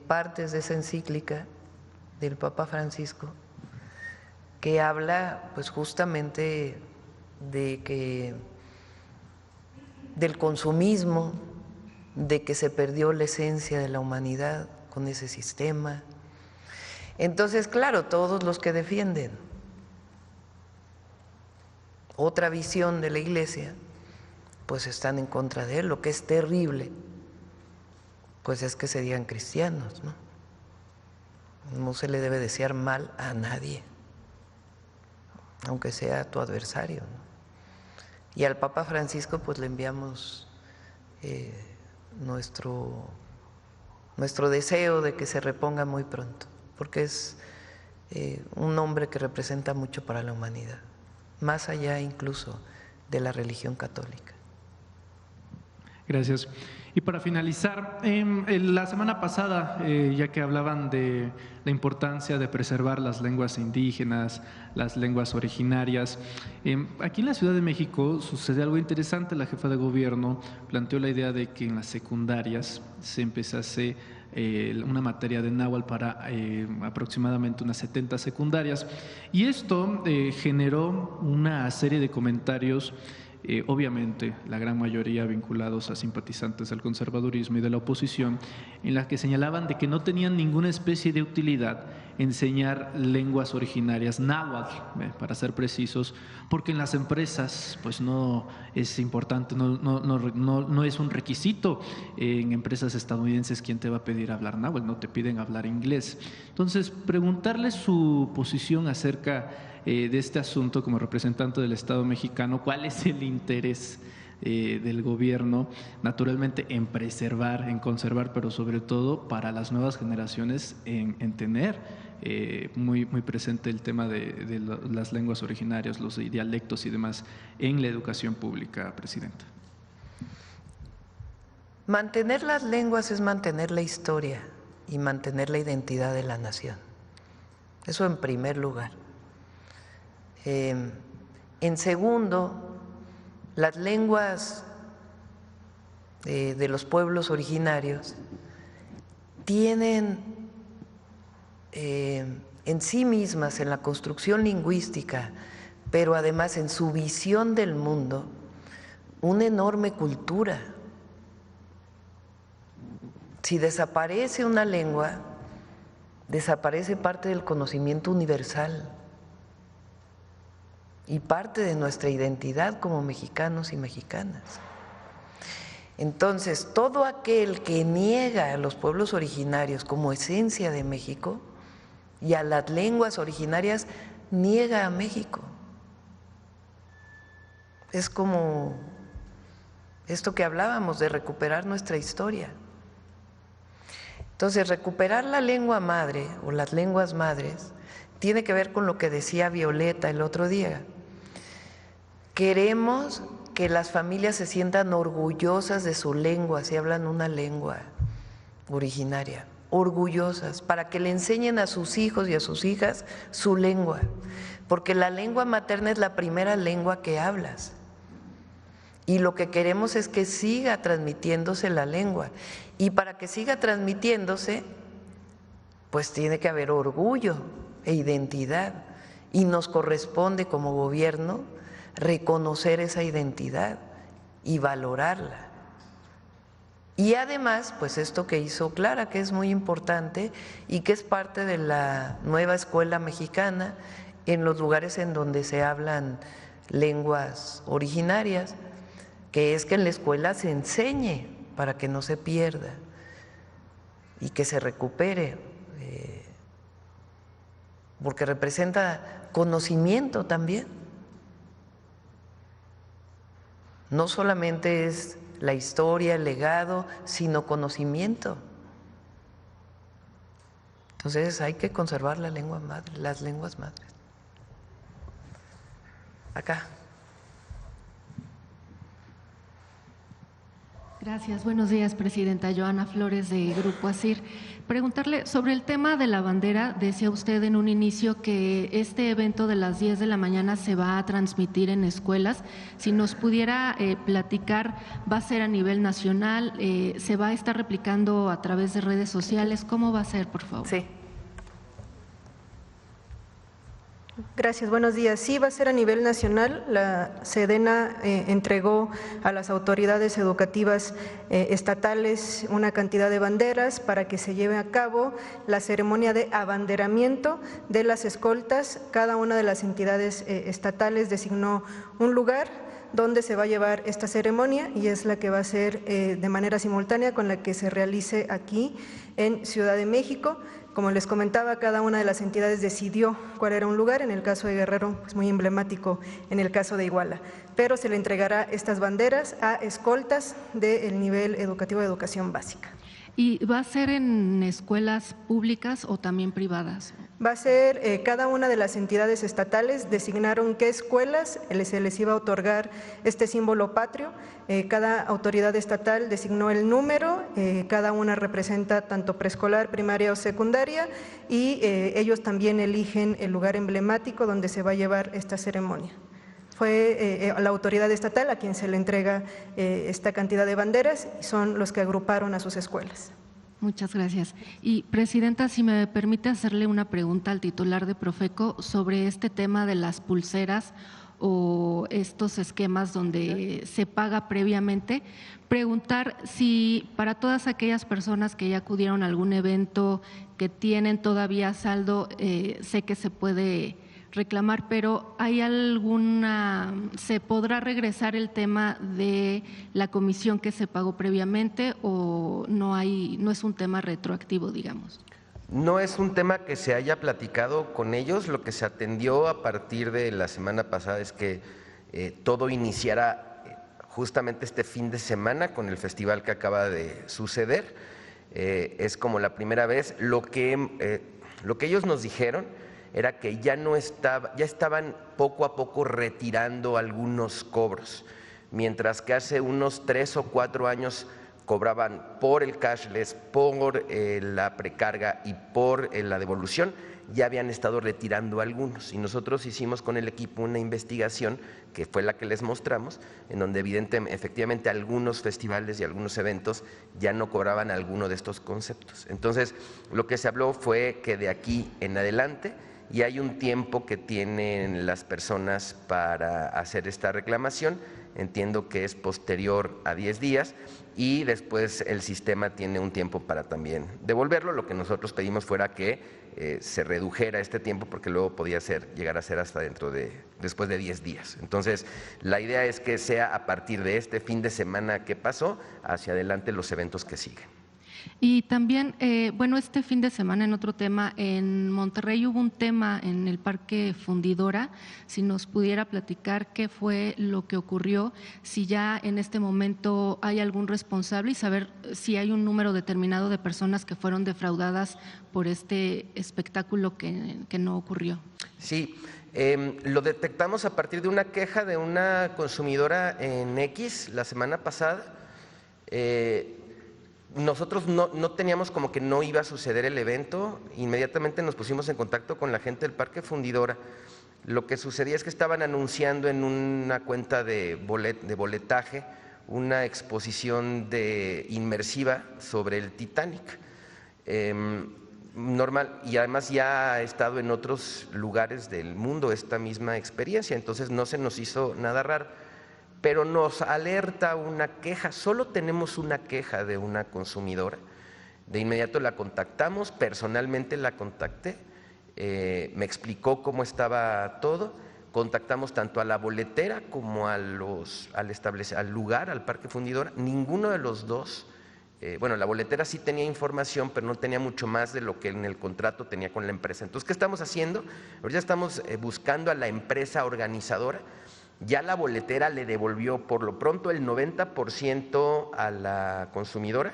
Speaker 1: partes de esa encíclica del Papa Francisco, que habla pues justamente del consumismo, de que se perdió la esencia de la humanidad con ese sistema. Entonces, claro, todos los que defienden otra visión de la Iglesia, pues están en contra de él. Lo que es terrible, pues es que se digan cristianos, ¿no? No se le debe desear mal a nadie, aunque sea tu adversario, ¿no? Y al Papa Francisco pues le enviamos nuestro deseo de que se reponga muy pronto, porque es un hombre que representa mucho para la humanidad, más allá incluso de la religión católica.
Speaker 5: Gracias. Y para finalizar, la semana pasada, ya que hablaban de la importancia de preservar las lenguas indígenas, las lenguas originarias, aquí en la Ciudad de México sucede algo interesante. La jefa de gobierno planteó la idea de que en las secundarias se empezase una materia de náhuatl para aproximadamente unas 70 secundarias. Y esto generó una serie de comentarios, obviamente la gran mayoría vinculados a simpatizantes del conservadurismo y de la oposición, en las que señalaban de que no tenían ninguna especie de utilidad enseñar lenguas originarias, náhuatl, para ser precisos, porque en las empresas pues no es importante, no es un requisito. En empresas estadounidenses, ¿quién te va a pedir hablar náhuatl? No te piden hablar inglés. Entonces, preguntarle su posición acerca de este asunto como representante del Estado mexicano, ¿cuál es el interés del gobierno, naturalmente, en preservar, en conservar, pero sobre todo para las nuevas generaciones en tener muy presente el tema de las lenguas originarias, los dialectos y demás en la educación pública, Presidenta?
Speaker 1: Mantener las lenguas es mantener la historia y mantener la identidad de la nación. Eso en primer lugar. En segundo, las lenguas de los pueblos originarios tienen en sí mismas, en la construcción lingüística, pero además en su visión del mundo, una enorme cultura. Si desaparece una lengua, desaparece parte del conocimiento universal y parte de nuestra identidad como mexicanos y mexicanas. Entonces, todo aquel que niega a los pueblos originarios como esencia de México y a las lenguas originarias, niega a México. Es como esto que hablábamos de recuperar nuestra historia. Entonces, recuperar la lengua madre o las lenguas madres tiene que ver con lo que decía Violeta el otro día. Queremos que las familias se sientan orgullosas de su lengua, si hablan una lengua originaria, orgullosas, para que le enseñen a sus hijos y a sus hijas su lengua, porque la lengua materna es la primera lengua que hablas. Y lo que queremos es que siga transmitiéndose la lengua. Y para que siga transmitiéndose, pues tiene que haber orgullo e identidad. Y nos corresponde como gobierno reconocer esa identidad y valorarla. Y además, pues esto que hizo Clara, que es muy importante y que es parte de la nueva escuela mexicana en los lugares en donde se hablan lenguas originarias, que es que en la escuela se enseñe para que no se pierda y que se recupere, porque representa conocimiento también. No solamente es la historia, el legado, sino conocimiento. Entonces hay que conservar la lengua madre, las lenguas madres. Acá.
Speaker 6: Gracias. Buenos días, Presidenta. Joana Flores, de Grupo ASIR. Preguntarle sobre el tema de la bandera. Decía usted en un inicio que este evento de las 10 de la mañana se va a transmitir en escuelas. Si nos pudiera platicar, ¿va a ser a nivel nacional? ¿Se va a estar replicando a través de redes sociales? ¿Cómo va a ser, por favor?
Speaker 1: Sí.
Speaker 3: Gracias, buenos días. Sí, va a ser a nivel nacional. La Sedena entregó a las autoridades educativas estatales una cantidad de banderas para que se lleve a cabo la ceremonia de abanderamiento de las escoltas. Cada una de las entidades estatales designó un lugar donde se va a llevar esta ceremonia y es la que va a ser de manera simultánea con la que se realice aquí en Ciudad de México. Como les comentaba, cada una de las entidades decidió cuál era un lugar. En el caso de Guerrero, pues muy emblemático en el caso de Iguala, pero se le entregará estas banderas a escoltas del nivel educativo de educación básica.
Speaker 6: ¿Y va a ser en escuelas públicas o también privadas?
Speaker 3: Va a ser cada una de las entidades estatales designaron qué escuelas se les iba a otorgar este símbolo patrio. Cada autoridad estatal designó el número, cada una representa tanto preescolar, primaria o secundaria y ellos también eligen el lugar emblemático donde se va a llevar esta ceremonia. Fue la autoridad estatal a quien se le entrega esta cantidad de banderas y son los que agruparon a sus escuelas.
Speaker 6: Muchas gracias. Y, Presidenta, si me permite hacerle una pregunta al titular de Profeco sobre este tema de las pulseras o estos esquemas donde se paga previamente, preguntar si para todas aquellas personas que ya acudieron a algún evento, que tienen todavía saldo, sé que se puede reclamar, pero ¿hay alguna, se podrá regresar el tema de la comisión que se pagó previamente o no es un tema retroactivo, digamos?
Speaker 2: No es un tema que se haya platicado con ellos. Lo que se atendió a partir de la semana pasada es que todo iniciara justamente este fin de semana con el festival que acaba de suceder. Es como la primera vez. Lo que ellos nos dijeron era que ya estaban poco a poco retirando algunos cobros, mientras que hace unos 3 o 4 años cobraban por el cashless, por la precarga y por la devolución, ya habían estado retirando algunos. Y nosotros hicimos con el equipo una investigación, que fue la que les mostramos, en donde efectivamente algunos festivales y algunos eventos ya no cobraban alguno de estos conceptos. Entonces, lo que se habló fue que de aquí en adelante y hay un tiempo que tienen las personas para hacer esta reclamación. Entiendo que es posterior a 10 días y después el sistema tiene un tiempo para también devolverlo. Lo que nosotros pedimos fuera que se redujera este tiempo porque luego podía llegar a ser hasta después de 10 días. Entonces, la idea es que sea a partir de este fin de semana que pasó hacia adelante los eventos que siguen.
Speaker 6: Y también, bueno, este fin de semana en otro tema, en Monterrey hubo un tema en el Parque Fundidora, si nos pudiera platicar qué fue lo que ocurrió, si ya en este momento hay algún responsable y saber si hay un número determinado de personas que fueron defraudadas por este espectáculo que no ocurrió.
Speaker 2: Sí, lo detectamos a partir de una queja de una consumidora en X la semana pasada. Nosotros no teníamos como que no iba a suceder el evento, inmediatamente nos pusimos en contacto con la gente del Parque Fundidora. Lo que sucedía es que estaban anunciando en una cuenta de boletaje una exposición inmersiva sobre el Titanic. Normal, y además ya ha estado en otros lugares del mundo esta misma experiencia, entonces no se nos hizo nada raro. Pero nos alerta una queja, solo tenemos una queja de una consumidora. De inmediato la contactamos, personalmente la contacté, me explicó cómo estaba todo, contactamos tanto a la boletera como al lugar, al Parque Fundidora. Ninguno de los dos, bueno, la boletera sí tenía información, pero no tenía mucho más de lo que en el contrato tenía con la empresa. Entonces, ¿qué estamos haciendo? Ahorita estamos buscando a la empresa organizadora. Ya la boletera le devolvió por lo pronto el 90% a la consumidora,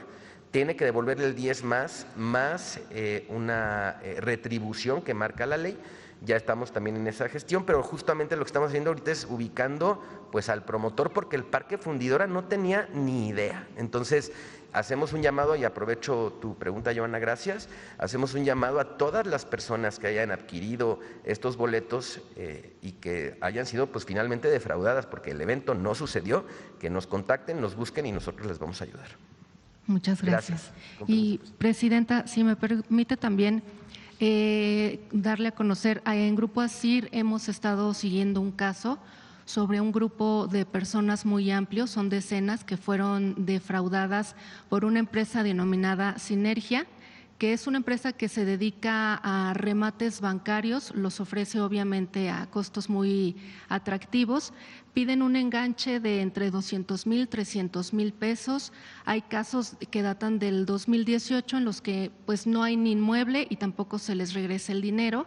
Speaker 2: tiene que devolverle el 10 más una retribución que marca la ley. Ya estamos también en esa gestión, pero justamente lo que estamos haciendo ahorita es ubicando pues al promotor, porque el Parque Fundidora no tenía ni idea. Entonces, hacemos un llamado, y aprovecho tu pregunta, Joana, gracias, hacemos un llamado a todas las personas que hayan adquirido estos boletos y que hayan sido pues finalmente defraudadas, porque el evento no sucedió, que nos contacten, nos busquen y nosotros les vamos a ayudar.
Speaker 6: Muchas gracias. Y, Presidenta, si me permite también darle a conocer, en Grupo ASIR hemos estado siguiendo un caso sobre un grupo de personas muy amplio, son decenas, que fueron defraudadas por una empresa denominada Sinergia, que es una empresa que se dedica a remates bancarios, los ofrece obviamente a costos muy atractivos, piden un enganche de entre 200,000, 300,000 pesos. Hay casos que datan del 2018 en los que pues no hay ni inmueble y tampoco se les regresa el dinero.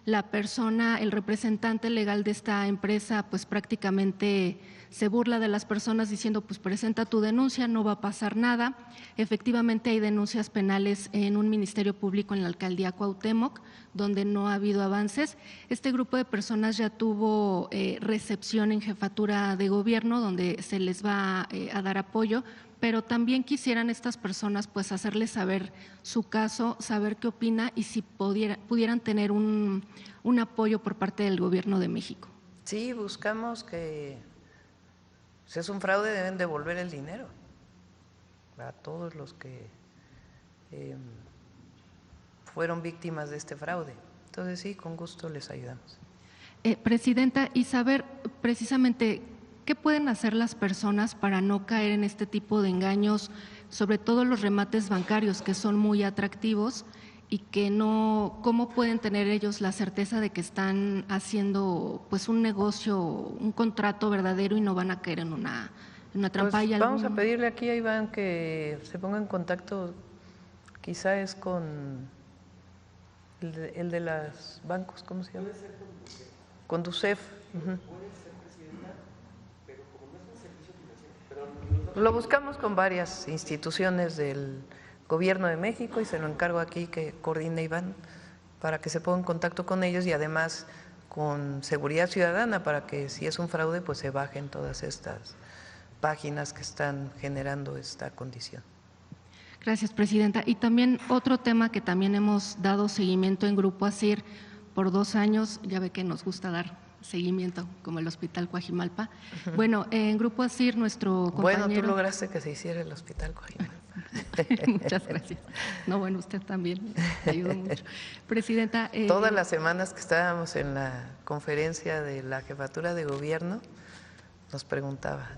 Speaker 6: La persona, el representante legal de esta empresa, pues prácticamente se burla de las personas diciendo, pues presenta tu denuncia, no va a pasar nada. Efectivamente hay denuncias penales en un ministerio público en la alcaldía Cuauhtémoc, donde no ha habido avances. Este grupo de personas ya tuvo recepción en jefatura de gobierno, donde se les va a dar apoyo, pero también quisieran estas personas pues hacerles saber su caso, saber qué opina y si pudieran tener un apoyo por parte del Gobierno de México.
Speaker 1: Sí, buscamos que si es un fraude deben devolver el dinero a todos los que fueron víctimas de este fraude. Entonces sí, con gusto les ayudamos.
Speaker 6: Presidenta, y saber precisamente ¿qué pueden hacer las personas para no caer en este tipo de engaños, sobre todo los remates bancarios que son muy atractivos y que no, cómo pueden tener ellos la certeza de que están haciendo pues un negocio, un contrato verdadero y no van a caer en una trampa?
Speaker 1: Pues vamos a pedirle aquí a Iván que se ponga en contacto, quizá es con el de los bancos, ¿cómo se llama? Con Ducef. Lo buscamos con varias instituciones del Gobierno de México y se lo encargo aquí que coordine Iván para que se ponga en contacto con ellos y además con Seguridad Ciudadana para que si es un fraude pues se bajen todas estas páginas que están generando esta condición.
Speaker 6: Gracias, Presidenta. Y también otro tema que también hemos dado seguimiento en Grupo ASIR por 2 años, ya ve que nos gusta dar seguimiento, como el Hospital Coajimalpa. Bueno, en Grupo ASIR nuestro compañero…
Speaker 1: Bueno, tú lograste que se hiciera el Hospital Coajimalpa.
Speaker 6: Muchas gracias. No, bueno, usted también me ayudó mucho. Presidenta.
Speaker 1: Todas las semanas que estábamos en la conferencia de la jefatura de gobierno, nos preguntaba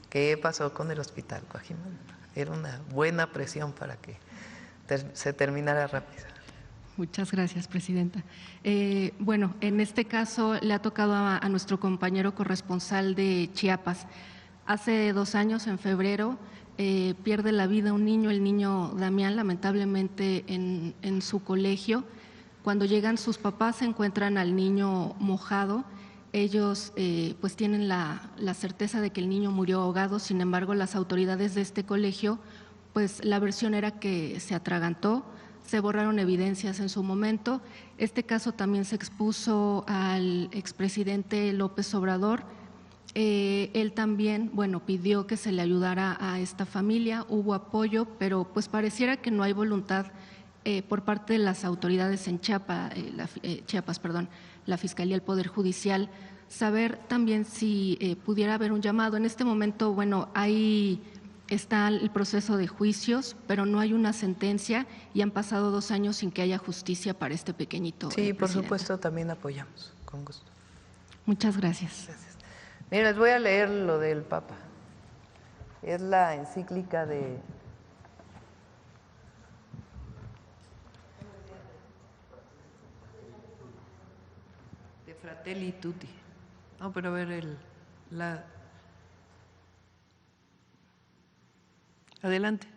Speaker 1: qué pasó con el hospital Coajimalpa. Era una buena presión para que se terminara rápido.
Speaker 6: Muchas gracias, Presidenta. Bueno, en este caso le ha tocado a nuestro compañero corresponsal de Chiapas. Hace 2 años, en febrero, pierde la vida un niño, el niño Damián, lamentablemente en su colegio. Cuando llegan sus papás se encuentran al niño mojado. Ellos pues tienen la certeza de que el niño murió ahogado. Sin embargo, las autoridades de este colegio, pues la versión era que se atragantó. Se borraron evidencias en su momento. Este caso también se expuso al expresidente López Obrador. Él también, bueno, pidió que se le ayudara a esta familia, hubo apoyo, pero pues pareciera que no hay voluntad por parte de las autoridades en Chiapas, la Fiscalía, el Poder Judicial, saber también si pudiera haber un llamado. En este momento, bueno, está el proceso de juicios, pero no hay una sentencia y han pasado 2 años sin que haya justicia para este pequeñito.
Speaker 1: Sí, por supuesto, también apoyamos, con gusto.
Speaker 6: Muchas gracias.
Speaker 1: Gracias. Mira, les voy a leer lo del Papa. Es la encíclica de Fratelli Tutti. No, pero a ver, adelante.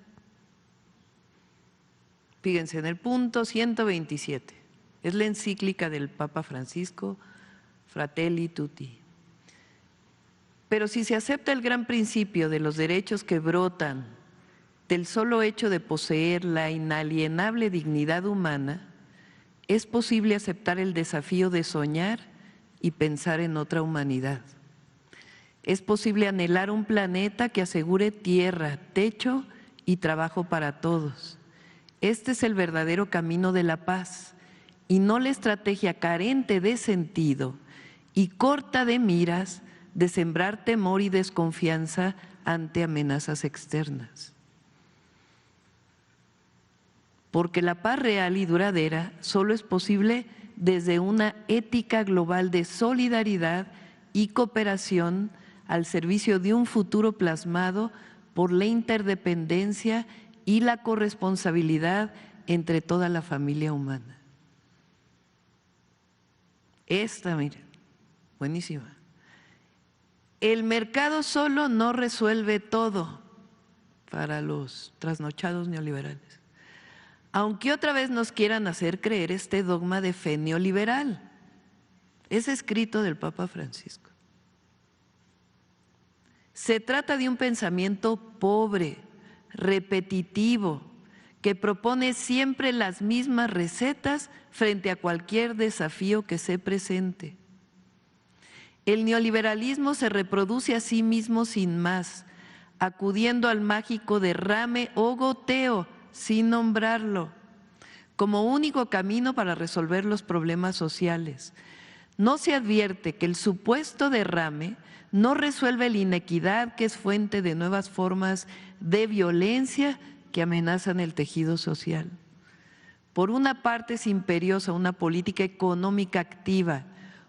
Speaker 1: Fíjense, en el punto 127, es la encíclica del Papa Francisco, Fratelli Tutti. Pero si se acepta el gran principio de los derechos que brotan del solo hecho de poseer la inalienable dignidad humana, es posible aceptar el desafío de soñar y pensar en otra humanidad. Es posible anhelar un planeta que asegure tierra, techo y trabajo para todos. Este es el verdadero camino de la paz y no la estrategia carente de sentido y corta de miras de sembrar temor y desconfianza ante amenazas externas. Porque la paz real y duradera solo es posible desde una ética global de solidaridad y cooperación al servicio de un futuro plasmado por la interdependencia y la corresponsabilidad entre toda la familia humana. Esta, miren, buenísima. El mercado solo no resuelve todo para los trasnochados neoliberales. Aunque otra vez nos quieran hacer creer este dogma de fe neoliberal. Es escrito del Papa Francisco. Se trata de un pensamiento pobre, repetitivo, que propone siempre las mismas recetas frente a cualquier desafío que se presente. El neoliberalismo se reproduce a sí mismo sin más, acudiendo al mágico derrame o goteo, sin nombrarlo, como único camino para resolver los problemas sociales. No se advierte que el supuesto derrame no resuelve la inequidad, que es fuente de nuevas formas de violencia que amenazan el tejido social. Por una parte es imperiosa una política económica activa,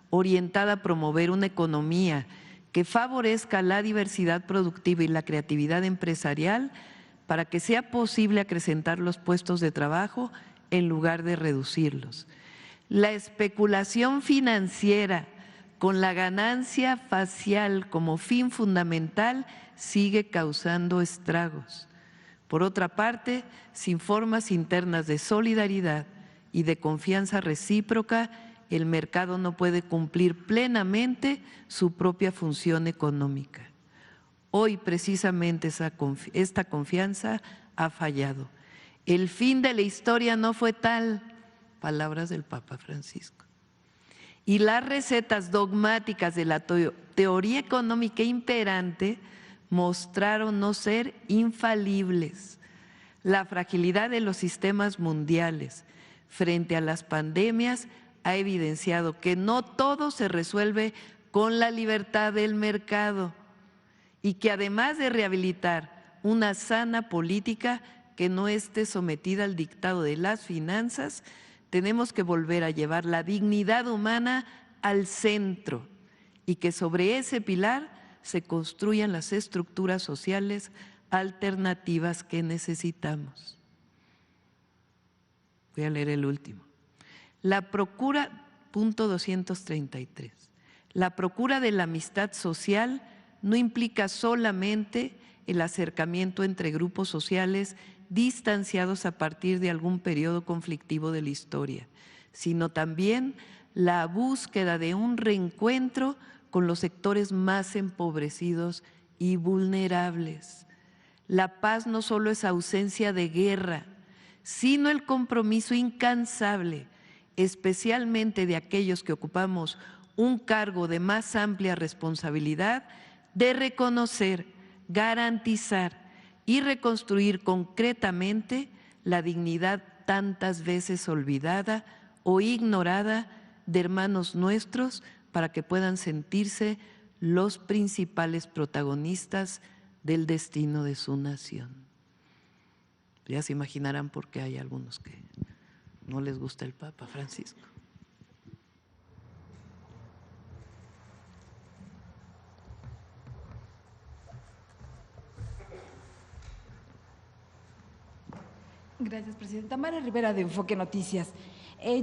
Speaker 1: orientada a promover una economía que favorezca la diversidad productiva y la creatividad empresarial para que sea posible acrecentar los puestos de trabajo en lugar de reducirlos. La especulación financiera con la ganancia facial como fin fundamental sigue causando estragos. Por otra parte, sin formas internas de solidaridad y de confianza recíproca, el mercado no puede cumplir plenamente su propia función económica. Hoy precisamente esta confianza ha fallado. El fin de la historia no fue tal, palabras del Papa Francisco. Y las recetas dogmáticas de la teoría económica imperante mostraron no ser infalibles. La fragilidad de los sistemas mundiales frente a las pandemias ha evidenciado que no todo se resuelve con la libertad del mercado y que además de rehabilitar una sana política que no esté sometida al dictado de las finanzas, tenemos que volver a llevar la dignidad humana al centro y que sobre ese pilar se construyan las estructuras sociales alternativas que necesitamos. Voy a leer el último. La procura, punto 233, la procura de la amistad social no implica solamente el acercamiento entre grupos sociales distanciados a partir de algún periodo conflictivo de la historia, sino también la búsqueda de un reencuentro con los sectores más empobrecidos y vulnerables. La paz no solo es ausencia de guerra, sino el compromiso incansable, especialmente de aquellos que ocupamos un cargo de más amplia responsabilidad, de reconocer, garantizar y reconstruir concretamente la dignidad tantas veces olvidada o ignorada de hermanos nuestros para que puedan sentirse los principales protagonistas del destino de su nación. Ya se imaginarán por qué hay algunos que no les gusta el Papa Francisco.
Speaker 7: Gracias, Presidenta. Mara Rivera, de Enfoque Noticias.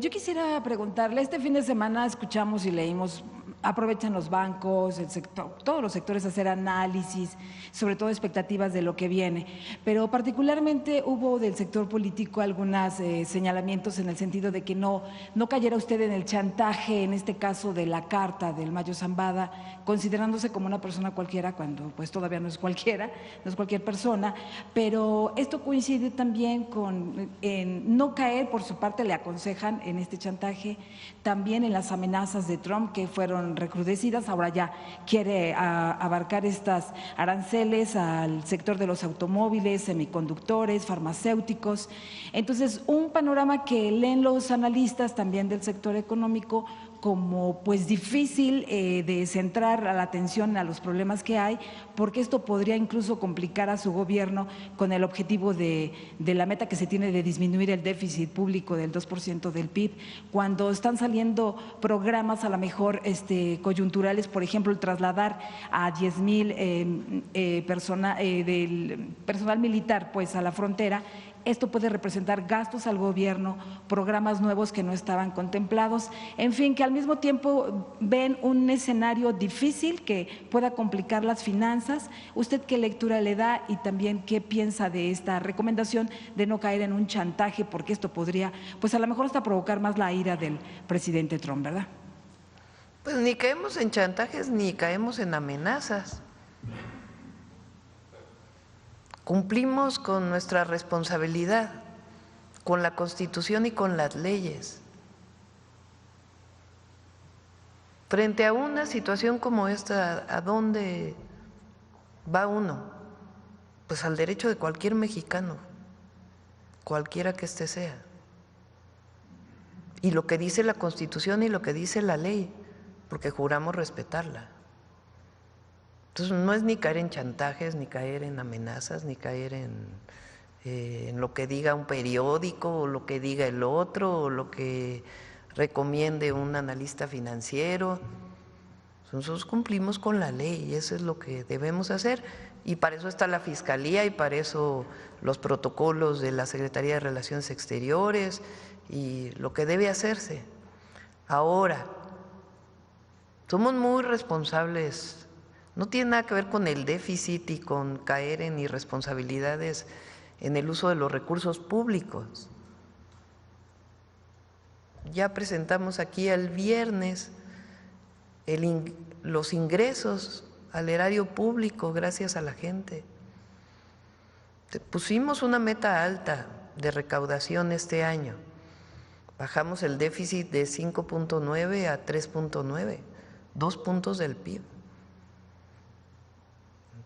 Speaker 7: Yo quisiera preguntarle, este fin de semana escuchamos y leímos, aprovechan los bancos, el sector, todos los sectores a hacer análisis, sobre todo expectativas de lo que viene, pero particularmente hubo del sector político algunos señalamientos en el sentido de que no cayera usted en el chantaje, en este caso de la carta del Mayo Zambada, considerándose como una persona cualquiera, cuando pues todavía no es cualquiera, no es cualquier persona, pero esto coincide también con no caer, por su parte le aconsejan en este chantaje, también en las amenazas de Trump que fueron recrudecidas, ahora ya quiere abarcar estas aranceles al sector de los automóviles, semiconductores, farmacéuticos. Entonces, un panorama que leen los analistas también del sector económico como pues difícil de centrar la atención a los problemas que hay, porque esto podría incluso complicar a su gobierno con el objetivo de la meta que se tiene de disminuir el déficit público del 2% del PIB, cuando están saliendo programas a lo mejor coyunturales, por ejemplo, el trasladar a 10,000 del personal militar pues a la frontera. Esto puede representar gastos al gobierno, programas nuevos que no estaban contemplados, en fin, que al mismo tiempo ven un escenario difícil que pueda complicar las finanzas. ¿Usted qué lectura le da y también qué piensa de esta recomendación de no caer en un chantaje? Porque esto podría, pues a lo mejor hasta provocar más la ira del presidente Trump, ¿verdad?
Speaker 1: Pues ni caemos en chantajes ni caemos en amenazas. Cumplimos con nuestra responsabilidad, con la Constitución y con las leyes. Frente a una situación como esta, ¿a dónde va uno? Pues al derecho de cualquier mexicano, cualquiera que éste sea. Y lo que dice la Constitución y lo que dice la ley, porque juramos respetarla. Entonces no es ni caer en chantajes, ni caer en amenazas, ni caer en lo que diga un periódico o lo que diga el otro o lo que recomiende un analista financiero. Nosotros cumplimos con la ley y eso es lo que debemos hacer y para eso está la Fiscalía y para eso los protocolos de la Secretaría de Relaciones Exteriores y lo que debe hacerse. Ahora, somos muy responsables. No tiene nada que ver con el déficit y con caer en irresponsabilidades en el uso de los recursos públicos. Ya presentamos aquí el viernes los ingresos al erario público gracias a la gente. Pusimos una meta alta de recaudación este año. Bajamos el déficit de 5.9 a 3.9, 2 puntos del PIB.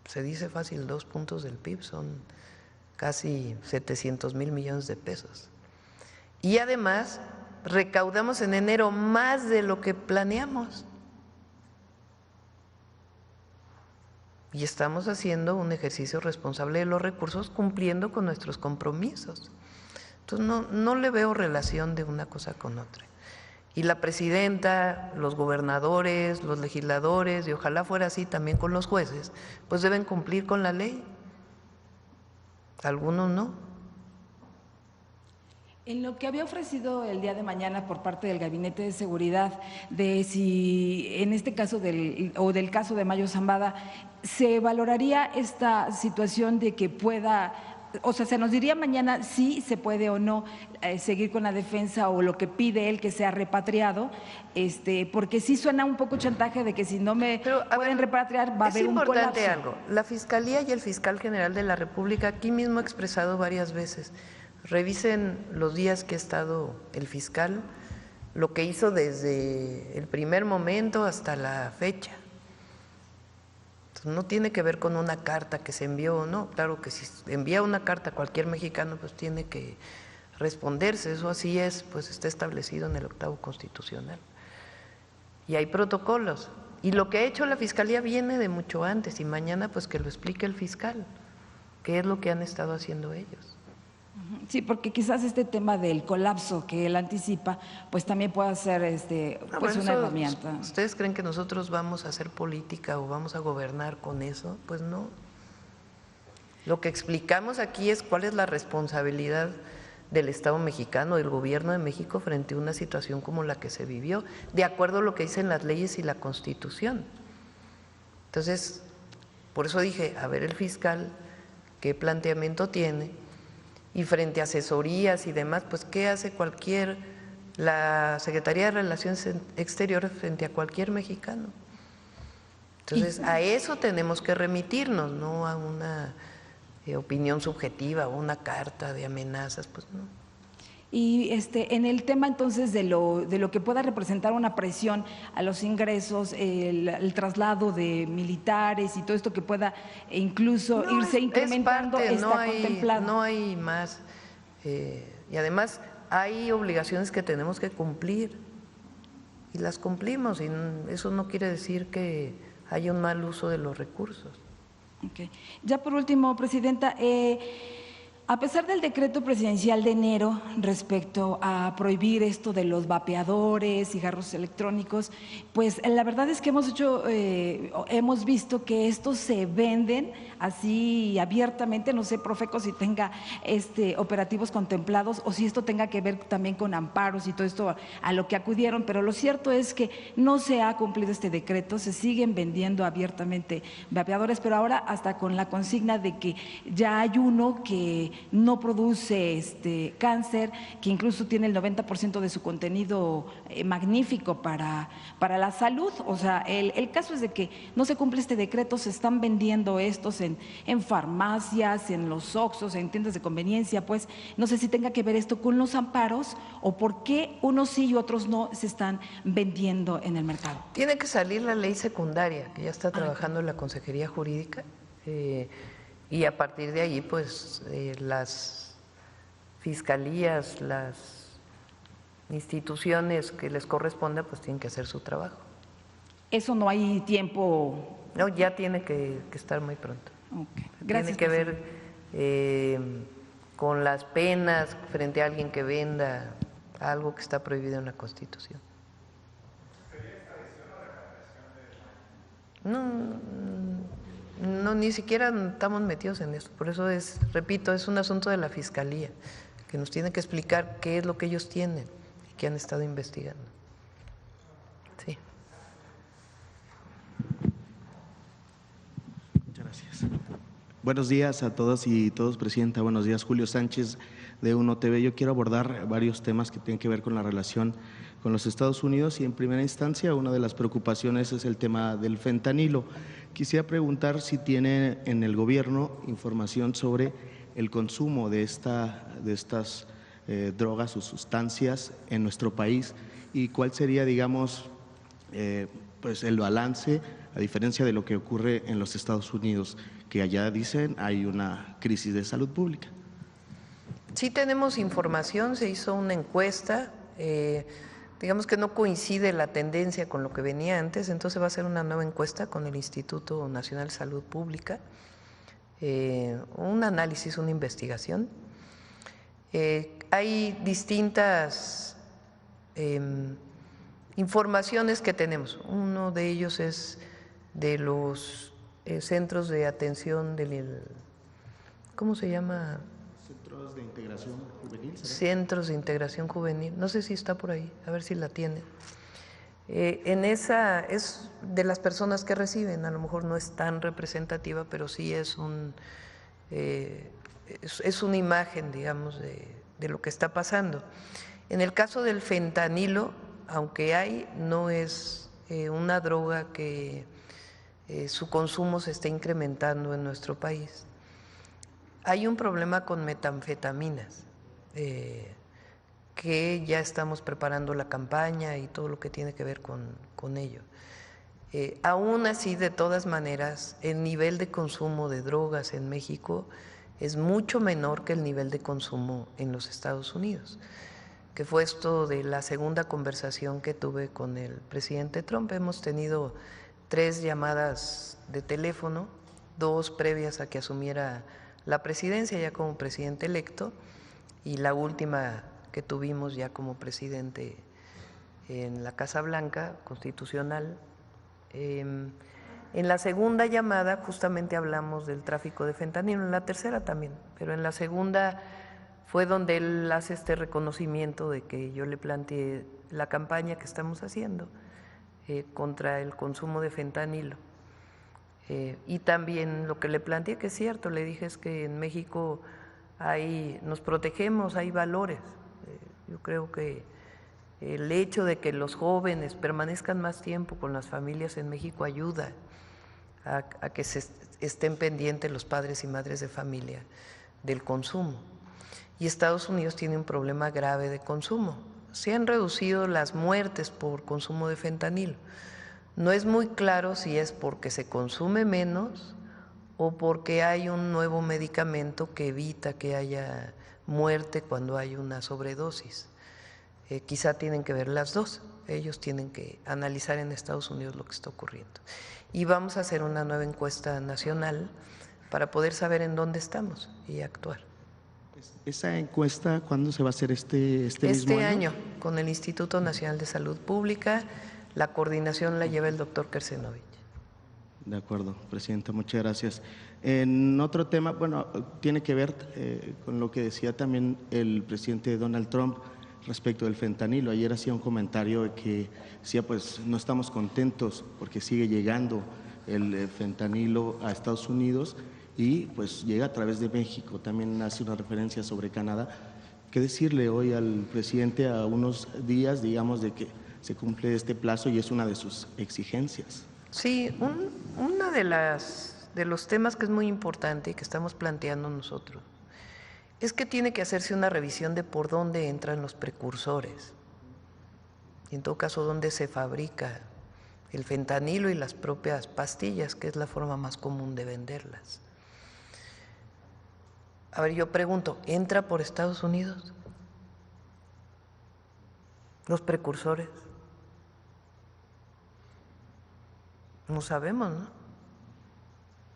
Speaker 1: Se dice fácil, 2 puntos del PIB son casi 700,000 millones de pesos. Y además recaudamos en enero más de lo que planeamos. y estamos haciendo un ejercicio responsable de los recursos cumpliendo con nuestros compromisos. Entonces no le veo relación de una cosa con otra. Y la presidenta, los gobernadores, los legisladores, y ojalá fuera así también con los jueces, pues deben cumplir con la ley. Algunos no.
Speaker 7: En lo que había ofrecido el día de mañana por parte del Gabinete de Seguridad, de si en este caso del caso de Mayo Zambada, se valoraría esta situación de que pueda, o sea, se nos diría mañana si se puede o no seguir con la defensa o lo que pide él, que sea repatriado, porque sí suena un poco chantaje de que si no me pueden repatriar va a haber un colapso.
Speaker 1: Es importante algo, la Fiscalía y el Fiscal General de la República aquí mismo ha expresado varias veces. Revisen los días que ha estado el fiscal, lo que hizo desde el primer momento hasta la fecha. Entonces, no tiene que ver con una carta que se envió o no. Claro que si envía una carta a cualquier mexicano, pues tiene que responderse. Eso así es, pues está establecido en el 8º constitucional. Y hay protocolos. Y lo que ha hecho la Fiscalía viene de mucho antes, y mañana pues que lo explique el fiscal, qué es lo que han estado haciendo ellos.
Speaker 7: Sí, porque quizás este tema del colapso que él anticipa, pues también pueda ser pues una herramienta.
Speaker 1: ¿Ustedes creen que nosotros vamos a hacer política o vamos a gobernar con eso? Pues no. Lo que explicamos aquí es cuál es la responsabilidad del Estado mexicano, del Gobierno de México frente a una situación como la que se vivió, de acuerdo a lo que dicen las leyes y la Constitución. Entonces, por eso dije, a ver el fiscal qué planteamiento tiene. Y frente a asesorías y demás, pues ¿qué hace la Secretaría de Relaciones Exteriores frente a cualquier mexicano? Entonces, a eso tenemos que remitirnos, no a una opinión subjetiva o una carta de amenazas, pues no.
Speaker 7: Y en el tema entonces de lo que pueda representar una presión a los ingresos, el traslado de militares y todo esto que pueda incluso irse incrementando, está contemplado.
Speaker 1: No hay más. Y además hay obligaciones que tenemos que cumplir y las cumplimos, y eso no quiere decir que haya un mal uso de los recursos.
Speaker 7: Okay. Ya por último, Presidenta, a pesar del decreto presidencial de enero respecto a prohibir esto de los vapeadores, cigarros electrónicos, pues la verdad es que hemos visto que estos se venden así abiertamente. No sé, Profeco, si tenga operativos contemplados o si esto tenga que ver también con amparos y todo esto a lo que acudieron, pero lo cierto es que no se ha cumplido este decreto, se siguen vendiendo abiertamente vapeadores, pero ahora hasta con la consigna de que ya hay uno que no produce cáncer, que incluso tiene el 90% de su contenido magnífico para la salud. O sea, el caso es de que no se cumple este decreto, se están vendiendo estos en farmacias, en los Oxxos, en tiendas de conveniencia. Pues no sé si tenga que ver esto con los amparos o por qué unos sí y otros no se están vendiendo en el mercado.
Speaker 1: Tiene que salir la ley secundaria, que ya está trabajando la Consejería Jurídica, y a partir de ahí, pues, las fiscalías, las instituciones que les corresponda, pues tienen que hacer su trabajo.
Speaker 7: ¿Eso no hay tiempo?
Speaker 1: No, ya tiene que estar muy pronto.
Speaker 7: Okay. Gracias.
Speaker 1: Tiene que ver con las penas frente a alguien que venda algo que está prohibido en la Constitución. No, ni siquiera estamos metidos en eso. Por eso repito, es un asunto de la Fiscalía, que nos tiene que explicar qué es lo que ellos tienen y que han estado investigando. Sí.
Speaker 8: Muchas gracias. Buenos días a todas y todos, Presidenta. Buenos días, Julio Sánchez de UNO TV. Yo quiero abordar varios temas que tienen que ver con la relación con los Estados Unidos y en primera instancia una de las preocupaciones es el tema del fentanilo. Quisiera preguntar si tiene en el gobierno información sobre el consumo de estas drogas o sustancias en nuestro país y cuál sería, digamos, pues el balance a diferencia de lo que ocurre en los Estados Unidos, que allá dicen hay una crisis de salud pública.
Speaker 1: Sí tenemos información, se hizo una encuesta digamos que no coincide la tendencia con lo que venía antes, entonces va a ser una nueva encuesta con el Instituto Nacional de Salud Pública, un análisis, una investigación. Hay distintas informaciones que tenemos. Uno de ellos es de los centros de atención del, ¿cómo se llama?
Speaker 8: Centros de integración juvenil. ¿Será?
Speaker 1: Centros de integración juvenil. No sé si está por ahí, a ver si la tienen. En esa es de las personas que reciben, a lo mejor no es tan representativa, pero sí es una imagen, digamos, de lo que está pasando. En el caso del fentanilo, aunque hay, no es una droga que su consumo se esté incrementando en nuestro país. Hay un problema con metanfetaminas, que ya estamos preparando la campaña y todo lo que tiene que ver con ello. Aún así, de todas maneras, el nivel de consumo de drogas en México es mucho menor que el nivel de consumo en los Estados Unidos, que fue esto de la segunda conversación que tuve con el presidente Trump. Hemos tenido 3 llamadas de teléfono, 2 previas a que asumiera la presidencia ya como presidente electo y la última que tuvimos ya como presidente en la Casa Blanca Constitucional. En la segunda llamada justamente hablamos del tráfico de fentanilo, en la tercera también, pero en la segunda fue donde él hace este reconocimiento de que yo le planteé la campaña que estamos haciendo contra el consumo de fentanilo. Y también lo que le planteé, que es cierto, le dije es que en México nos protegemos, hay valores. Yo creo que el hecho de que los jóvenes permanezcan más tiempo con las familias en México ayuda a que estén pendientes los padres y madres de familia del consumo. Y Estados Unidos tiene un problema grave de consumo. Se han reducido las muertes por consumo de fentanilo. No es muy claro si es porque se consume menos o porque hay un nuevo medicamento que evita que haya muerte cuando hay una sobredosis. Quizá tienen que ver las dos. Ellos tienen que analizar en Estados Unidos lo que está ocurriendo. Y vamos a hacer una nueva encuesta nacional para poder saber en dónde estamos y actuar.
Speaker 8: ¿Esa encuesta cuándo se va a hacer este mismo año?
Speaker 1: Con el Instituto Nacional de Salud Pública. La coordinación la lleva el doctor Kersenovich.
Speaker 8: De acuerdo, Presidenta, muchas gracias. En otro tema, bueno, tiene que ver con lo que decía también el presidente Donald Trump respecto del fentanilo. Ayer hacía un comentario de que decía, pues no estamos contentos porque sigue llegando el fentanilo a Estados Unidos y pues llega a través de México. También hace una referencia sobre Canadá. ¿Qué decirle hoy al presidente a unos días, digamos, de que se cumple este plazo y es una de sus exigencias?
Speaker 1: Sí, una de los temas que es muy importante y que estamos planteando nosotros es que tiene que hacerse una revisión de por dónde entran los precursores y en todo caso dónde se fabrica el fentanilo y las propias pastillas, que es la forma más común de venderlas. A ver, yo pregunto, ¿entra por Estados Unidos los precursores? No sabemos, ¿no?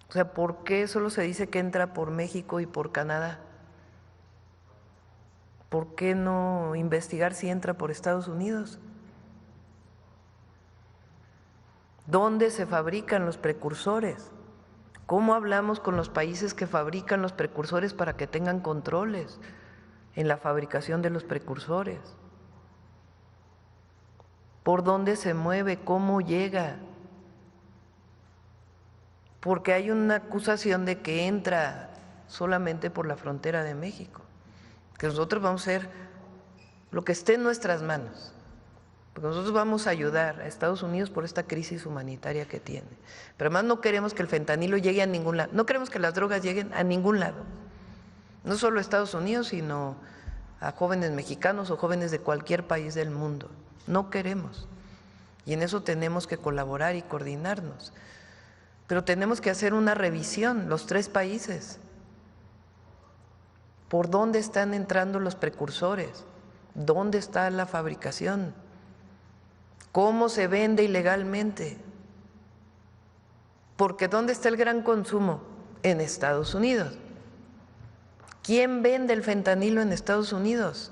Speaker 1: O sea, ¿por qué solo se dice que entra por México y por Canadá? ¿Por qué no investigar si entra por Estados Unidos? ¿Dónde se fabrican los precursores? ¿Cómo hablamos con los países que fabrican los precursores para que tengan controles en la fabricación de los precursores? ¿Por dónde se mueve? ¿Cómo llega? Porque hay una acusación de que entra solamente por la frontera de México, que nosotros vamos a hacer lo que esté en nuestras manos, porque nosotros vamos a ayudar a Estados Unidos por esta crisis humanitaria que tiene. Pero además no queremos que el fentanilo llegue a ningún lado, no queremos que las drogas lleguen a ningún lado, no solo a Estados Unidos, sino a jóvenes mexicanos o jóvenes de cualquier país del mundo. No queremos, y en eso tenemos que colaborar y coordinarnos. Pero tenemos que hacer una revisión, los 3 países, por dónde están entrando los precursores, dónde está la fabricación, cómo se vende ilegalmente. Porque ¿dónde está el gran consumo? En Estados Unidos. ¿Quién vende el fentanilo en Estados Unidos?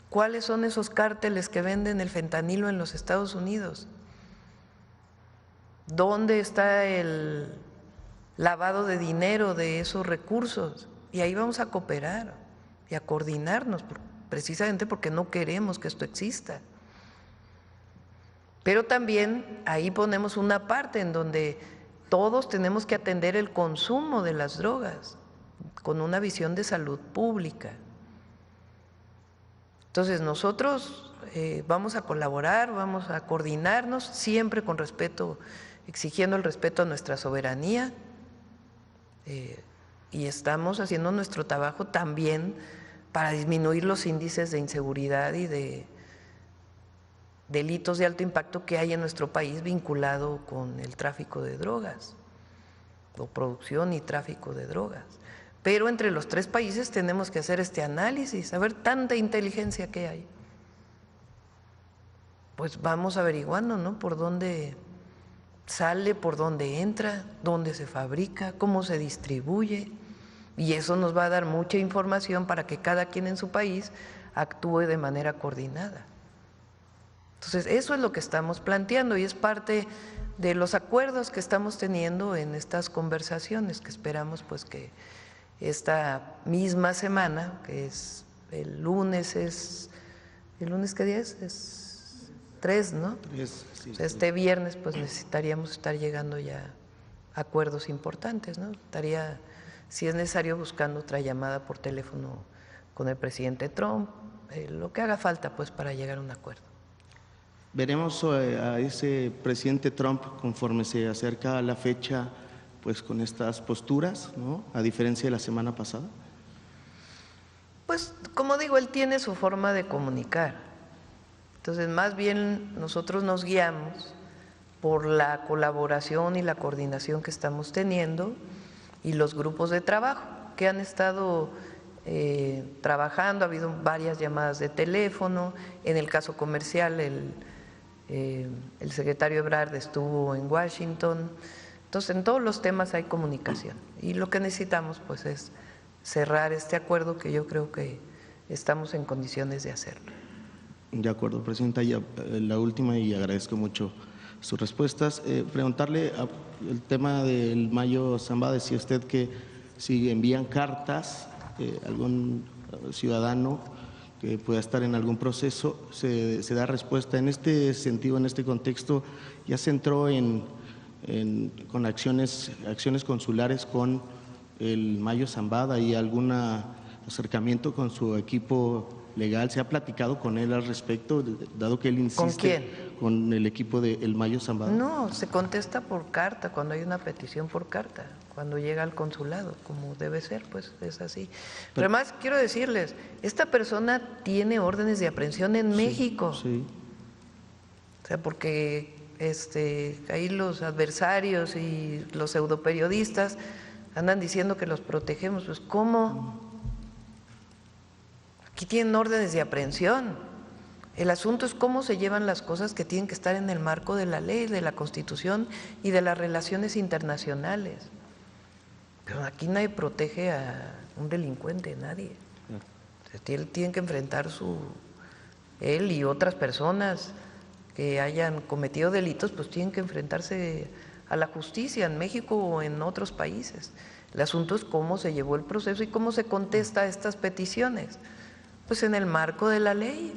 Speaker 1: ¿Cuáles son esos cárteles que venden el fentanilo en los Estados Unidos? ¿Dónde está el lavado de dinero de esos recursos? Y ahí vamos a cooperar y a coordinarnos, precisamente porque no queremos que esto exista. Pero también ahí ponemos una parte en donde todos tenemos que atender el consumo de las drogas con una visión de salud pública. Entonces nosotros vamos a colaborar, vamos a coordinarnos, siempre con respeto, exigiendo el respeto a nuestra soberanía, y estamos haciendo nuestro trabajo también para disminuir los índices de inseguridad y de delitos de alto impacto que hay en nuestro país vinculado con el tráfico de drogas, o producción y tráfico de drogas. Pero entre los tres países tenemos que hacer este análisis, a ver tanta inteligencia que hay. Pues vamos averiguando, ¿no? Por dónde sale, por dónde entra, dónde se fabrica, cómo se distribuye. Y eso nos va a dar mucha información para que cada quien en su país actúe de manera coordinada. Entonces, eso es lo que estamos planteando y es parte de los acuerdos que estamos teniendo en estas conversaciones, que esperamos pues que esta misma semana, que es el lunes, ¿el lunes qué día es? Es 3, ¿no?
Speaker 8: Sí,
Speaker 1: o sea, este viernes pues necesitaríamos estar llegando ya a acuerdos importantes, ¿no? Estaría, si es necesario, buscando otra llamada por teléfono con el presidente Trump, lo que haga falta pues para llegar a un acuerdo.
Speaker 8: Veremos a ese presidente Trump conforme se acerca la fecha, pues con estas posturas, ¿no? A diferencia de la semana pasada.
Speaker 1: Pues como digo, él tiene su forma de comunicar. Entonces, más bien nosotros nos guiamos por la colaboración y la coordinación que estamos teniendo y los grupos de trabajo que han estado trabajando. Ha habido varias llamadas de teléfono. En el caso comercial, el secretario Ebrard estuvo en Washington. Entonces, en todos los temas hay comunicación y lo que necesitamos pues es cerrar este acuerdo, que yo creo que estamos en condiciones de hacerlo.
Speaker 8: De acuerdo, Presidenta. Ya la última, y agradezco mucho sus respuestas. Preguntarle el tema del Mayo Zambada. Decía usted que si envían cartas, algún ciudadano que pueda estar en algún proceso, se da respuesta. En este sentido, en este contexto, ya se entró con acciones consulares con el Mayo Zambada y algún acercamiento con su equipo legal. ¿Se ha platicado con él al respecto, dado que él insiste?
Speaker 1: ¿Con quién?
Speaker 8: Con el equipo del Mayo Zambada.
Speaker 1: No, se contesta por carta, cuando hay una petición por carta, cuando llega al consulado, como debe ser, pues es así. Pero además quiero decirles, esta persona tiene órdenes de aprehensión en México.
Speaker 8: Sí.
Speaker 1: O sea, porque ahí los adversarios y los pseudoperiodistas andan diciendo que los protegemos. Pues ¿cómo? Aquí tienen órdenes de aprehensión. El asunto es cómo se llevan las cosas, que tienen que estar en el marco de la ley, de la Constitución y de las relaciones internacionales. Pero aquí nadie protege a un delincuente, nadie. O sea, tienen que enfrentar él y otras personas que hayan cometido delitos, pues tienen que enfrentarse a la justicia en México o en otros países. El asunto es cómo se llevó el proceso y cómo se contesta a estas peticiones. Pues en el marco de la ley.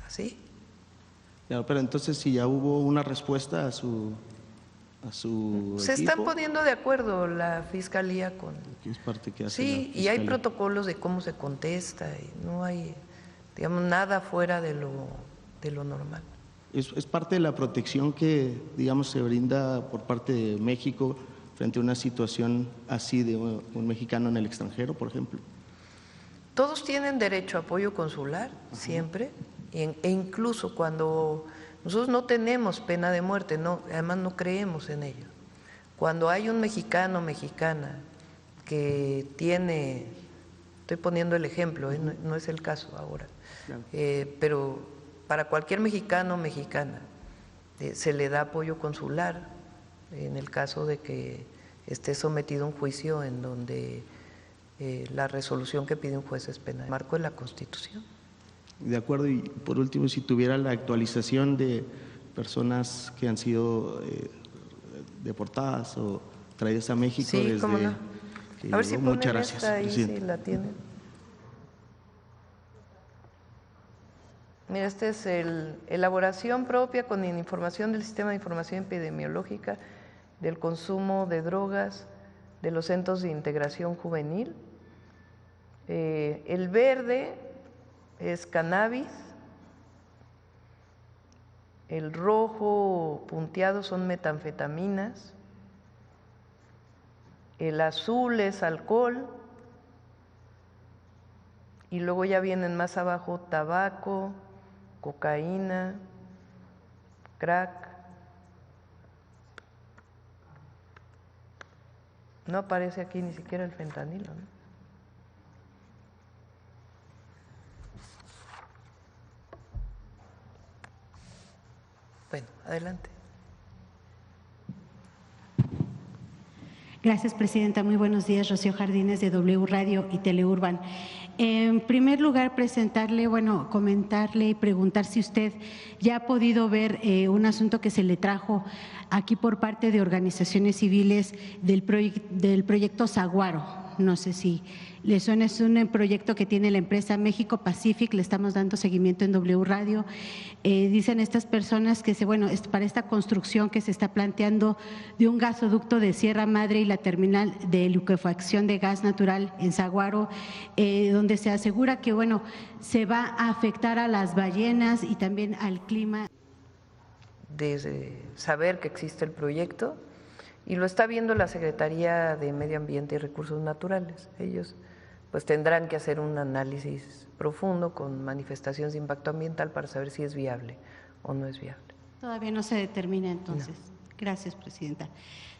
Speaker 1: Así.
Speaker 8: Claro, pero entonces, si ya hubo una respuesta a su
Speaker 1: se
Speaker 8: equipo,
Speaker 1: están poniendo de acuerdo la Fiscalía con…
Speaker 8: que es parte que hace
Speaker 1: Sí,
Speaker 8: la
Speaker 1: y hay
Speaker 8: Fiscalía.
Speaker 1: protocolos de cómo se contesta y no hay, digamos, nada fuera de lo normal.
Speaker 8: Es parte de la protección que, digamos, se brinda por parte de México frente a una situación así de un mexicano en el extranjero, por ejemplo.
Speaker 1: Todos tienen derecho a apoyo consular, siempre, e incluso cuando nosotros no tenemos pena de muerte, además no creemos en ello. Cuando hay un mexicano o mexicana que tiene, estoy poniendo el ejemplo, no es el caso ahora,
Speaker 8: Claro.
Speaker 1: pero para cualquier mexicano o mexicana se le da apoyo consular en el caso de que esté sometido a un juicio en donde la resolución que pide un juez es penal, en el marco de la Constitución.
Speaker 8: De acuerdo, y por último, si tuviera la actualización de personas que han sido deportadas o traídas a México
Speaker 1: sí,
Speaker 8: desde
Speaker 1: cómo no.
Speaker 8: que
Speaker 1: A ver si
Speaker 8: llegó.
Speaker 1: ponen
Speaker 8: Muchas gracias,
Speaker 1: esta ahí,
Speaker 8: presidente.
Speaker 1: si la tienen. Mira, este es elaboración propia con información del Sistema de Información Epidemiológica del consumo de drogas de los centros de integración juvenil. El verde es cannabis, el rojo punteado son metanfetaminas, el azul es alcohol y luego ya vienen más abajo tabaco, cocaína, crack. No aparece aquí ni siquiera el fentanilo, ¿no? Bueno, adelante.
Speaker 9: Gracias, presidenta. Muy buenos días. Rocío Jardines, de W Radio y Teleurban. En primer lugar, comentarle y preguntar si usted ya ha podido ver un asunto que se le trajo aquí por parte de organizaciones civiles del proyecto Saguaro. No sé si le suena, es un proyecto que tiene la empresa México Pacific, le estamos dando seguimiento en W Radio. Dicen estas personas que para esta construcción que se está planteando de un gasoducto de Sierra Madre y la terminal de liquefacción de gas natural en Saguaro, donde se asegura que se va a afectar a las ballenas y también al clima.
Speaker 1: Desde saber que existe el proyecto, y lo está viendo la Secretaría de Medio Ambiente y Recursos Naturales. Ellos pues tendrán que hacer un análisis profundo con manifestaciones de impacto ambiental para saber si es viable o no es viable.
Speaker 9: Todavía no se determina entonces.
Speaker 1: No.
Speaker 9: Gracias, presidenta.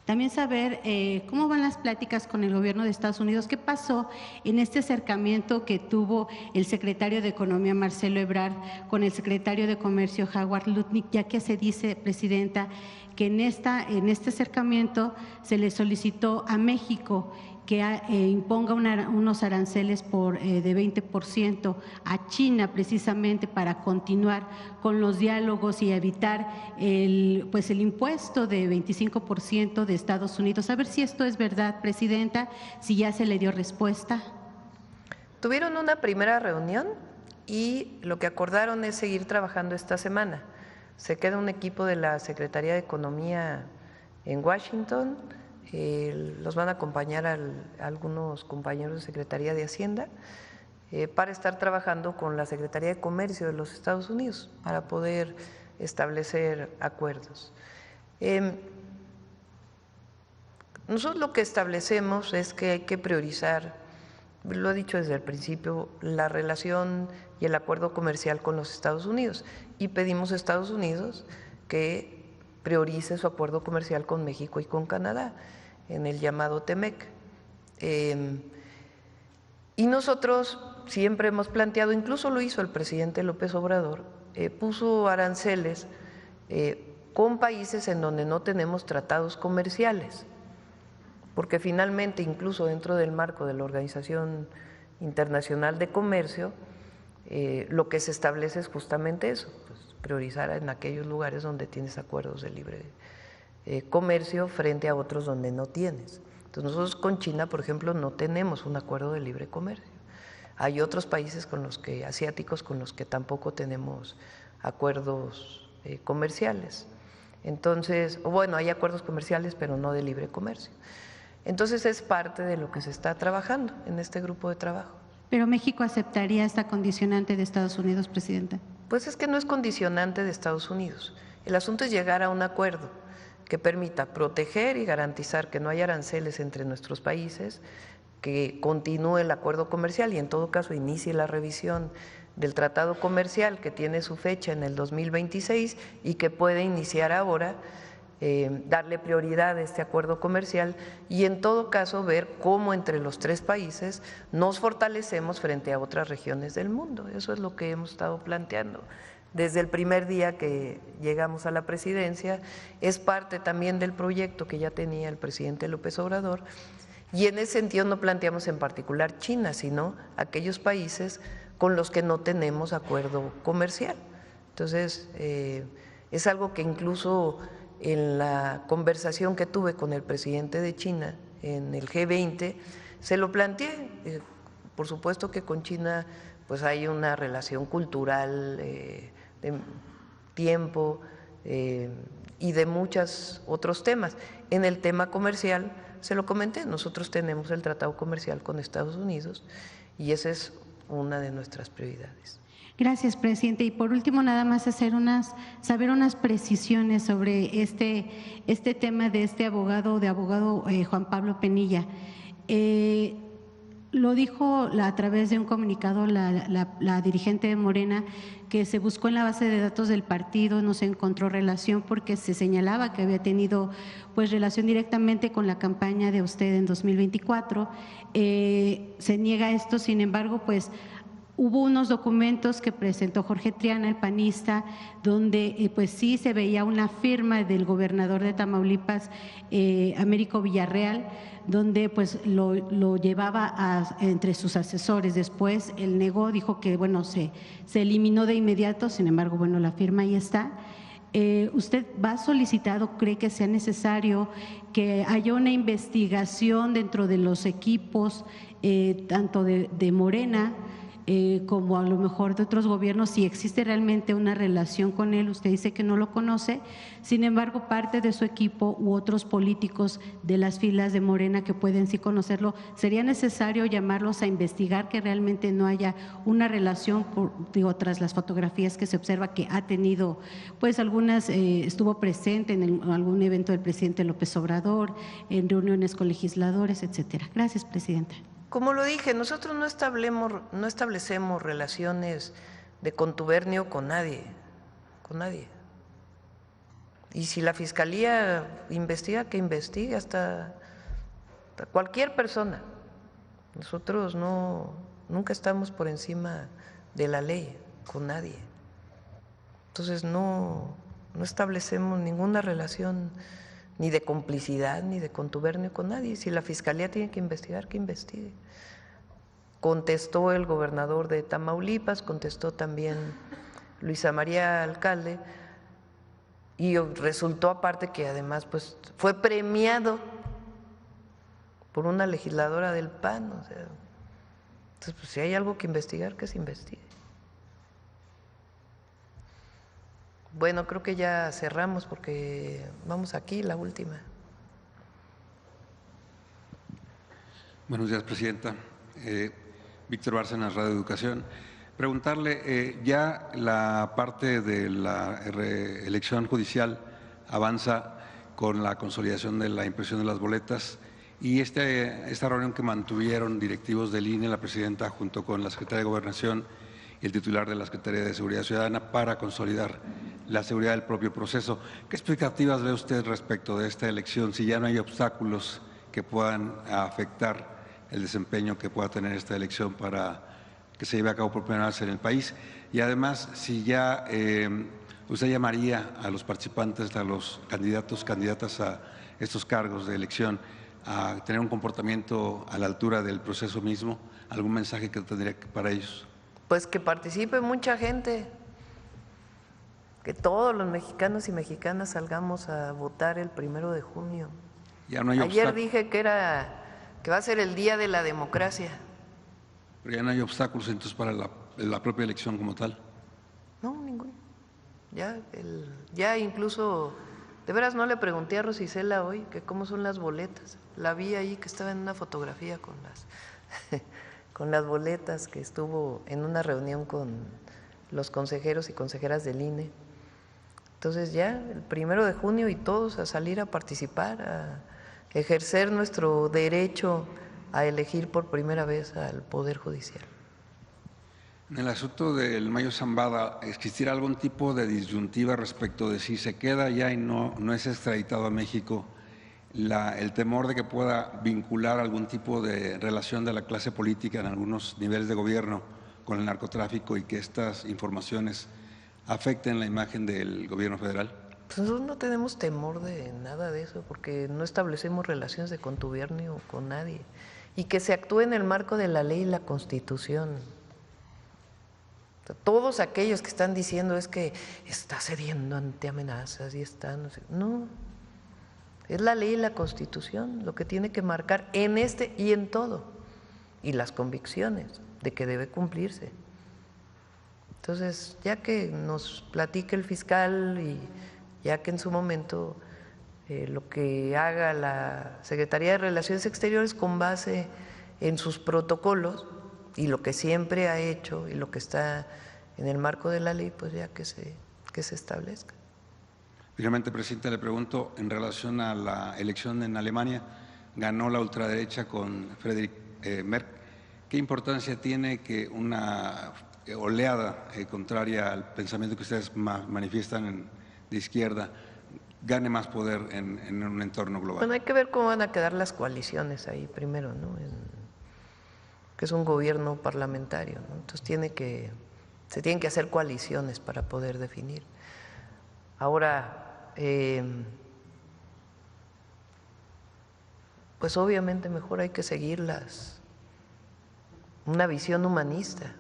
Speaker 9: También saber cómo van las pláticas con el gobierno de Estados Unidos, qué pasó en este acercamiento que tuvo el secretario de Economía, Marcelo Ebrard, con el secretario de Comercio, Howard Lutnick, ya que se dice, presidenta, que en este acercamiento se le solicitó a México que imponga unos aranceles de 20% a China, precisamente para continuar con los diálogos y evitar el impuesto de 25% de Estados Unidos. A ver si esto es verdad, presidenta, si ya se le dio respuesta.
Speaker 1: Tuvieron una primera reunión y lo que acordaron es seguir trabajando esta semana. Se queda un equipo de la Secretaría de Economía en Washington. Los van a acompañar algunos compañeros de Secretaría de Hacienda para estar trabajando con la Secretaría de Comercio de los Estados Unidos para poder establecer acuerdos. Nosotros lo que establecemos es que hay que priorizar, lo he dicho desde el principio, la relación y el acuerdo comercial con los Estados Unidos y pedimos a Estados Unidos que priorice su acuerdo comercial con México y con Canadá en el llamado TEMEC. Y nosotros siempre hemos planteado, incluso lo hizo el presidente López Obrador, puso aranceles con países en donde no tenemos tratados comerciales, porque finalmente incluso dentro del marco de la Organización Internacional de Comercio, lo que se establece es justamente eso, pues, priorizar en aquellos lugares donde tienes acuerdos de libre comercio frente a otros donde no tienes. Entonces nosotros con China, por ejemplo, no tenemos un acuerdo de libre comercio. Hay otros países asiáticos con los que tampoco tenemos acuerdos comerciales. Entonces, hay acuerdos comerciales, pero no de libre comercio. Entonces es parte de lo que se está trabajando en este grupo de trabajo.
Speaker 9: ¿Pero México aceptaría esta condicionante de Estados Unidos, presidenta?
Speaker 1: Pues es que no es condicionante de Estados Unidos. El asunto es llegar a un acuerdo que permita proteger y garantizar que no haya aranceles entre nuestros países, que continúe el acuerdo comercial y en todo caso inicie la revisión del tratado comercial que tiene su fecha en el 2026 y que puede iniciar ahora, darle prioridad a este acuerdo comercial y en todo caso ver cómo entre los tres países nos fortalecemos frente a otras regiones del mundo. Eso es lo que hemos estado planteando desde el primer día que llegamos a la presidencia, es parte también del proyecto que ya tenía el presidente López Obrador, y en ese sentido no planteamos en particular China, sino aquellos países con los que no tenemos acuerdo comercial. Entonces, es algo que incluso en la conversación que tuve con el presidente de China en el G20 se lo planteé. Por supuesto que con China pues hay una relación cultural, de tiempo y de muchos otros temas. En el tema comercial se lo comenté, nosotros tenemos el tratado comercial con Estados Unidos y esa es una de nuestras prioridades.
Speaker 9: Gracias, presidente. Y por último, nada más saber unas precisiones sobre este tema de este abogado Juan Pablo Penilla. Lo dijo a través de un comunicado la dirigente de Morena, que se buscó en la base de datos del partido, no se encontró relación porque se señalaba que había tenido pues relación directamente con la campaña de usted en 2024. Se niega esto, sin embargo, pues hubo unos documentos que presentó Jorge Triana, el panista, donde pues sí se veía una firma del gobernador de Tamaulipas, Américo Villarreal, donde pues lo llevaba entre sus asesores. Después él negó, dijo que bueno, se eliminó de inmediato, sin embargo, bueno, la firma ahí está. ¿Usted va a solicitar o cree que sea necesario que haya una investigación dentro de los equipos, tanto de Morena, como a lo mejor de otros gobiernos, si existe realmente una relación con él? Usted dice que no lo conoce, sin embargo, parte de su equipo u otros políticos de las filas de Morena que pueden sí conocerlo, ¿sería necesario llamarlos a investigar que realmente no haya una relación, tras las fotografías que se observa que ha tenido, pues algunas, estuvo presente en algún evento del presidente López Obrador, en reuniones con legisladores, etcétera? Gracias, presidenta.
Speaker 1: Como lo dije, nosotros no establecemos relaciones de contubernio con nadie, Y si la Fiscalía investiga, que investigue hasta cualquier persona. Nosotros nunca estamos por encima de la ley con nadie. Entonces no establecemos ninguna relación ni de complicidad, ni de contubernio con nadie. Si la Fiscalía tiene que investigar, que investigue. Contestó el gobernador de Tamaulipas, contestó también Luisa María Alcalde, y resultó aparte que además pues fue premiado por una legisladora del PAN. O sea, entonces, pues, si hay algo que investigar, que se investigue. Bueno, creo que ya cerramos porque vamos aquí, la última.
Speaker 10: Buenos días, presidenta. Víctor Bárcenas, Radio Educación. Preguntarle, ya la parte de la elección judicial avanza con la consolidación de la impresión de las boletas y esta reunión que mantuvieron directivos del INE, la presidenta junto con la secretaria de Gobernación y el titular de la Secretaría de Seguridad Ciudadana para consolidar la seguridad del propio proceso. ¿Qué expectativas ve usted respecto de esta elección, si ya no hay obstáculos que puedan afectar el desempeño que pueda tener esta elección para que se lleve a cabo por primera vez en el país? Y además, si ya usted llamaría a los participantes, a los candidatas a estos cargos de elección a tener un comportamiento a la altura del proceso mismo, ¿algún mensaje que tendría para ellos?
Speaker 1: Pues que participe mucha gente, que todos los mexicanos y mexicanas salgamos a votar el 1 de junio.
Speaker 10: Ya no hay
Speaker 1: Ayer dije que va a ser el día de la democracia.
Speaker 10: Pero ya no hay obstáculos entonces para la propia elección como tal.
Speaker 1: No, ninguno. Ya incluso, de veras no le pregunté a Rosicela hoy que cómo son las boletas. La vi ahí que estaba en una fotografía con con las boletas, que estuvo en una reunión con los consejeros y consejeras del INE. Entonces ya el 1 de junio y todos a salir a participar, a ejercer nuestro derecho a elegir por primera vez al Poder Judicial.
Speaker 10: En el asunto del Mayo Zambada, ¿existirá algún tipo de disyuntiva respecto de si se queda ya y no es extraditado a México? El temor de que pueda vincular algún tipo de relación de la clase política en algunos niveles de gobierno con el narcotráfico y que estas informaciones afecten la imagen del gobierno federal?
Speaker 1: Pues nosotros no tenemos temor de nada de eso, porque no establecemos relaciones de contubernio con nadie. Y que se actúe en el marco de la ley y la Constitución. O sea, todos aquellos que están diciendo es que está cediendo ante amenazas y está, no sé, no. Es la ley y la Constitución lo que tiene que marcar en este y en todo. Y las convicciones de que debe cumplirse. Entonces, ya que nos platique el fiscal y ya que en su momento lo que haga la Secretaría de Relaciones Exteriores con base en sus protocolos y lo que siempre ha hecho y lo que está en el marco de la ley, pues ya que se establezca.
Speaker 10: Finalmente, presidente, le pregunto en relación a la elección en Alemania, ganó la ultraderecha con Friedrich Merz. ¿Qué importancia tiene que una oleada contraria al pensamiento que ustedes manifiestan de izquierda gane más poder en un entorno global?
Speaker 1: Bueno, hay que ver cómo van a quedar las coaliciones ahí primero, ¿no? Que es un gobierno parlamentario, ¿no? Entonces se tienen que hacer coaliciones para poder definir. Ahora, pues obviamente mejor hay que seguirlas, una visión humanista.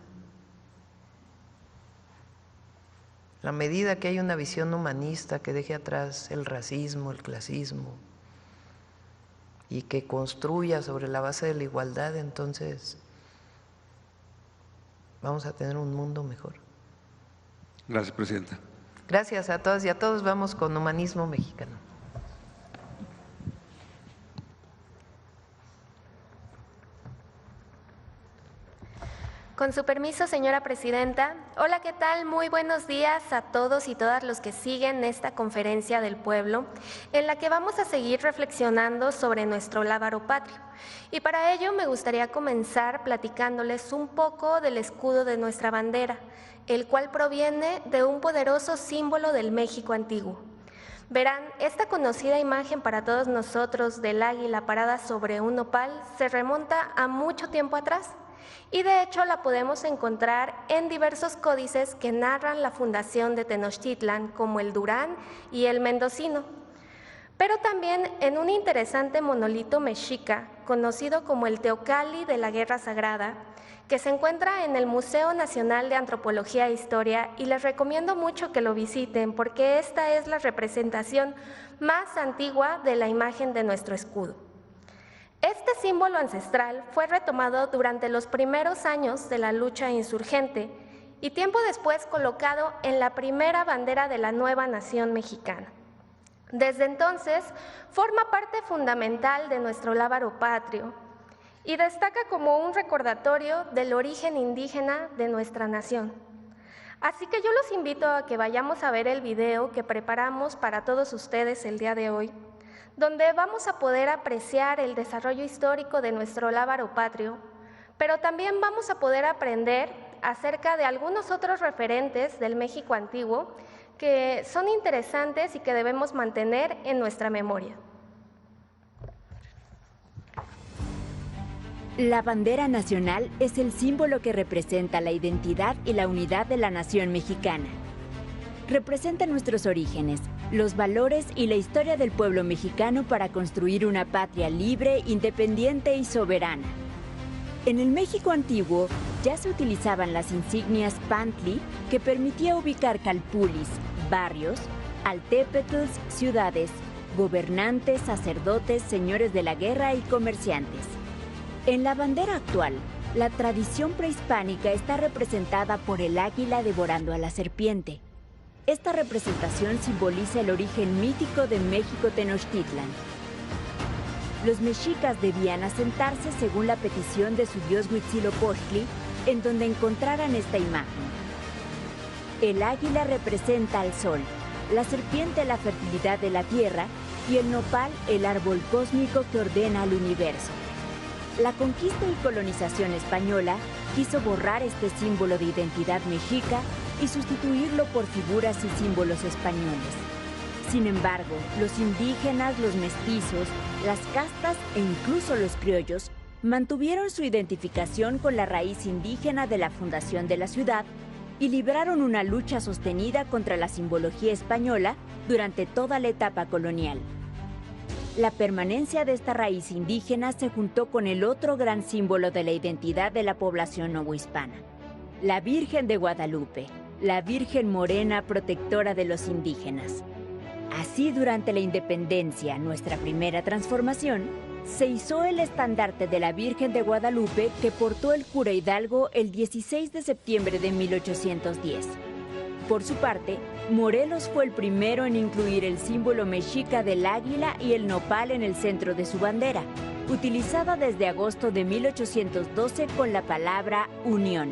Speaker 1: La medida que hay una visión humanista que deje atrás el racismo, el clasismo y que construya sobre la base de la igualdad, entonces vamos a tener un mundo mejor.
Speaker 10: Gracias, presidenta.
Speaker 1: Gracias a todas y a todos. Vamos con Humanismo Mexicano.
Speaker 11: Con su permiso, señora presidenta. Hola, ¿qué tal? Muy buenos días a todos y todas los que siguen esta conferencia del pueblo, en la que vamos a seguir reflexionando sobre nuestro lábaro patrio. Y para ello me gustaría comenzar platicándoles un poco del escudo de nuestra bandera, el cual proviene de un poderoso símbolo del México antiguo. Verán, esta conocida imagen para todos nosotros del águila parada sobre un nopal se remonta a mucho tiempo atrás. Y de hecho la podemos encontrar en diversos códices que narran la fundación de Tenochtitlan, como el Durán y el Mendocino, pero también en un interesante monolito mexica, conocido como el Teocalli de la Guerra Sagrada, que se encuentra en el Museo Nacional de Antropología e Historia, y les recomiendo mucho que lo visiten porque esta es la representación más antigua de la imagen de nuestro escudo. Este símbolo ancestral fue retomado durante los primeros años de la lucha insurgente y tiempo después colocado en la primera bandera de la nueva nación mexicana. Desde entonces, forma parte fundamental de nuestro lábaro patrio y destaca como un recordatorio del origen indígena de nuestra nación. Así que yo los invito a que vayamos a ver el video que preparamos para todos ustedes el día de hoy, donde vamos a poder apreciar el desarrollo histórico de nuestro lábaro patrio, pero también vamos a poder aprender acerca de algunos otros referentes del México antiguo que son interesantes y que debemos mantener en nuestra memoria.
Speaker 12: La bandera nacional es el símbolo que representa la identidad y la unidad de la nación mexicana. Representa nuestros orígenes, los valores y la historia del pueblo mexicano para construir una patria libre, independiente y soberana. En el México antiguo ya se utilizaban las insignias pantli, que permitía ubicar calpulis, barrios, altépetls, ciudades, gobernantes, sacerdotes, señores de la guerra y comerciantes. En la bandera actual, la tradición prehispánica está representada por el águila devorando a la serpiente. Esta representación simboliza el origen mítico de México Tenochtitlan. Los mexicas debían asentarse según la petición de su dios Huitzilopochtli, en donde encontraran esta imagen. El águila representa al sol, la serpiente la fertilidad de la tierra y el nopal el árbol cósmico que ordena al universo. La conquista y colonización española quiso borrar este símbolo de identidad mexica y sustituirlo por figuras y símbolos españoles. Sin embargo, los indígenas, los mestizos, las castas e incluso los criollos mantuvieron su identificación con la raíz indígena de la fundación de la ciudad y libraron una lucha sostenida contra la simbología española durante toda la etapa colonial. La permanencia de esta raíz indígena se juntó con el otro gran símbolo de la identidad de la población novohispana, la Virgen de Guadalupe, la Virgen Morena protectora de los indígenas. Así, durante la independencia, nuestra primera transformación, se izó el estandarte de la Virgen de Guadalupe que portó el cura Hidalgo el 16 de septiembre de 1810. Por su parte, Morelos fue el primero en incluir el símbolo mexica del águila y el nopal en el centro de su bandera, utilizada desde agosto de 1812 con la palabra unión.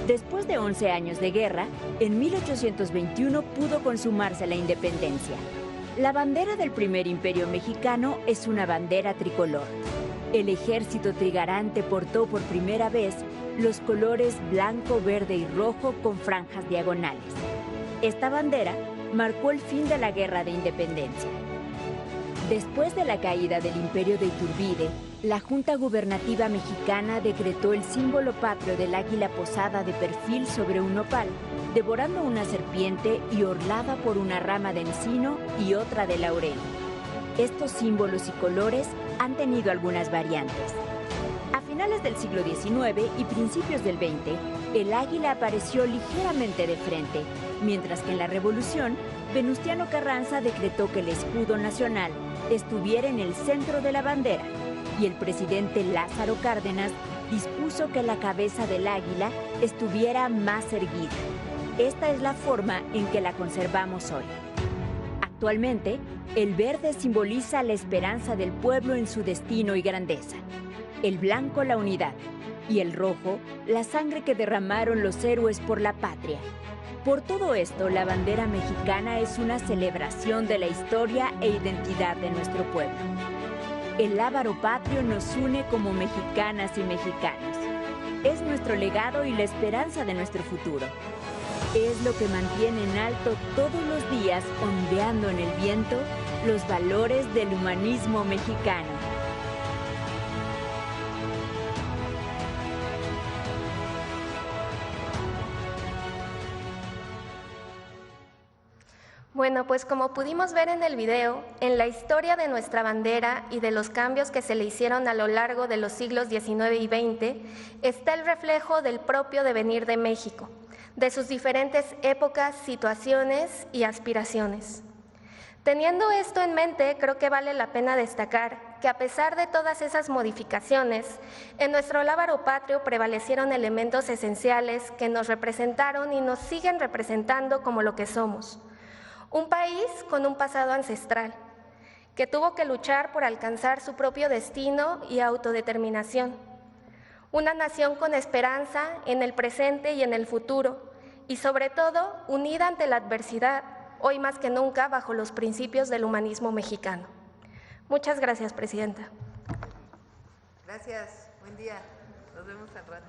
Speaker 12: Después de 11 años de guerra, en 1821 pudo consumarse la independencia. La bandera del primer imperio mexicano es una bandera tricolor. El ejército trigarante portó por primera vez los colores blanco, verde y rojo con franjas diagonales. Esta bandera marcó el fin de la Guerra de Independencia. Después de la caída del imperio de Iturbide, la Junta Gubernativa Mexicana decretó el símbolo patrio del águila posada de perfil sobre un nopal, devorando una serpiente y orlada por una rama de encino y otra de laurel. Estos símbolos y colores han tenido algunas variantes. A finales del siglo XIX y principios del XX, el águila apareció ligeramente de frente, mientras que en la Revolución, Venustiano Carranza decretó que el escudo nacional estuviera en el centro de la bandera y el presidente Lázaro Cárdenas dispuso que la cabeza del águila estuviera más erguida. Esta es la forma en que la conservamos hoy. Actualmente, el verde simboliza la esperanza del pueblo en su destino y grandeza, el blanco la unidad y el rojo la sangre que derramaron los héroes por la patria. Por todo esto, la bandera mexicana es una celebración de la historia e identidad de nuestro pueblo. El lábaro patrio nos une como mexicanas y mexicanos. Es nuestro legado y la esperanza de nuestro futuro. Es lo que mantiene en alto todos los días, ondeando en el viento, los valores del humanismo mexicano.
Speaker 11: Bueno, pues como pudimos ver en el video, en la historia de nuestra bandera y de los cambios que se le hicieron a lo largo de los siglos XIX y XX, está el reflejo del propio devenir de México, de sus diferentes épocas, situaciones y aspiraciones. Teniendo esto en mente, creo que vale la pena destacar que a pesar de todas esas modificaciones, en nuestro lábaro patrio prevalecieron elementos esenciales que nos representaron y nos siguen representando como lo que somos. Un país con un pasado ancestral, que tuvo que luchar por alcanzar su propio destino y autodeterminación. Una nación con esperanza en el presente y en el futuro, y sobre todo unida ante la adversidad, hoy más que nunca bajo los principios del humanismo mexicano. Muchas gracias, Presidenta.
Speaker 1: Gracias, buen día. Nos vemos al rato.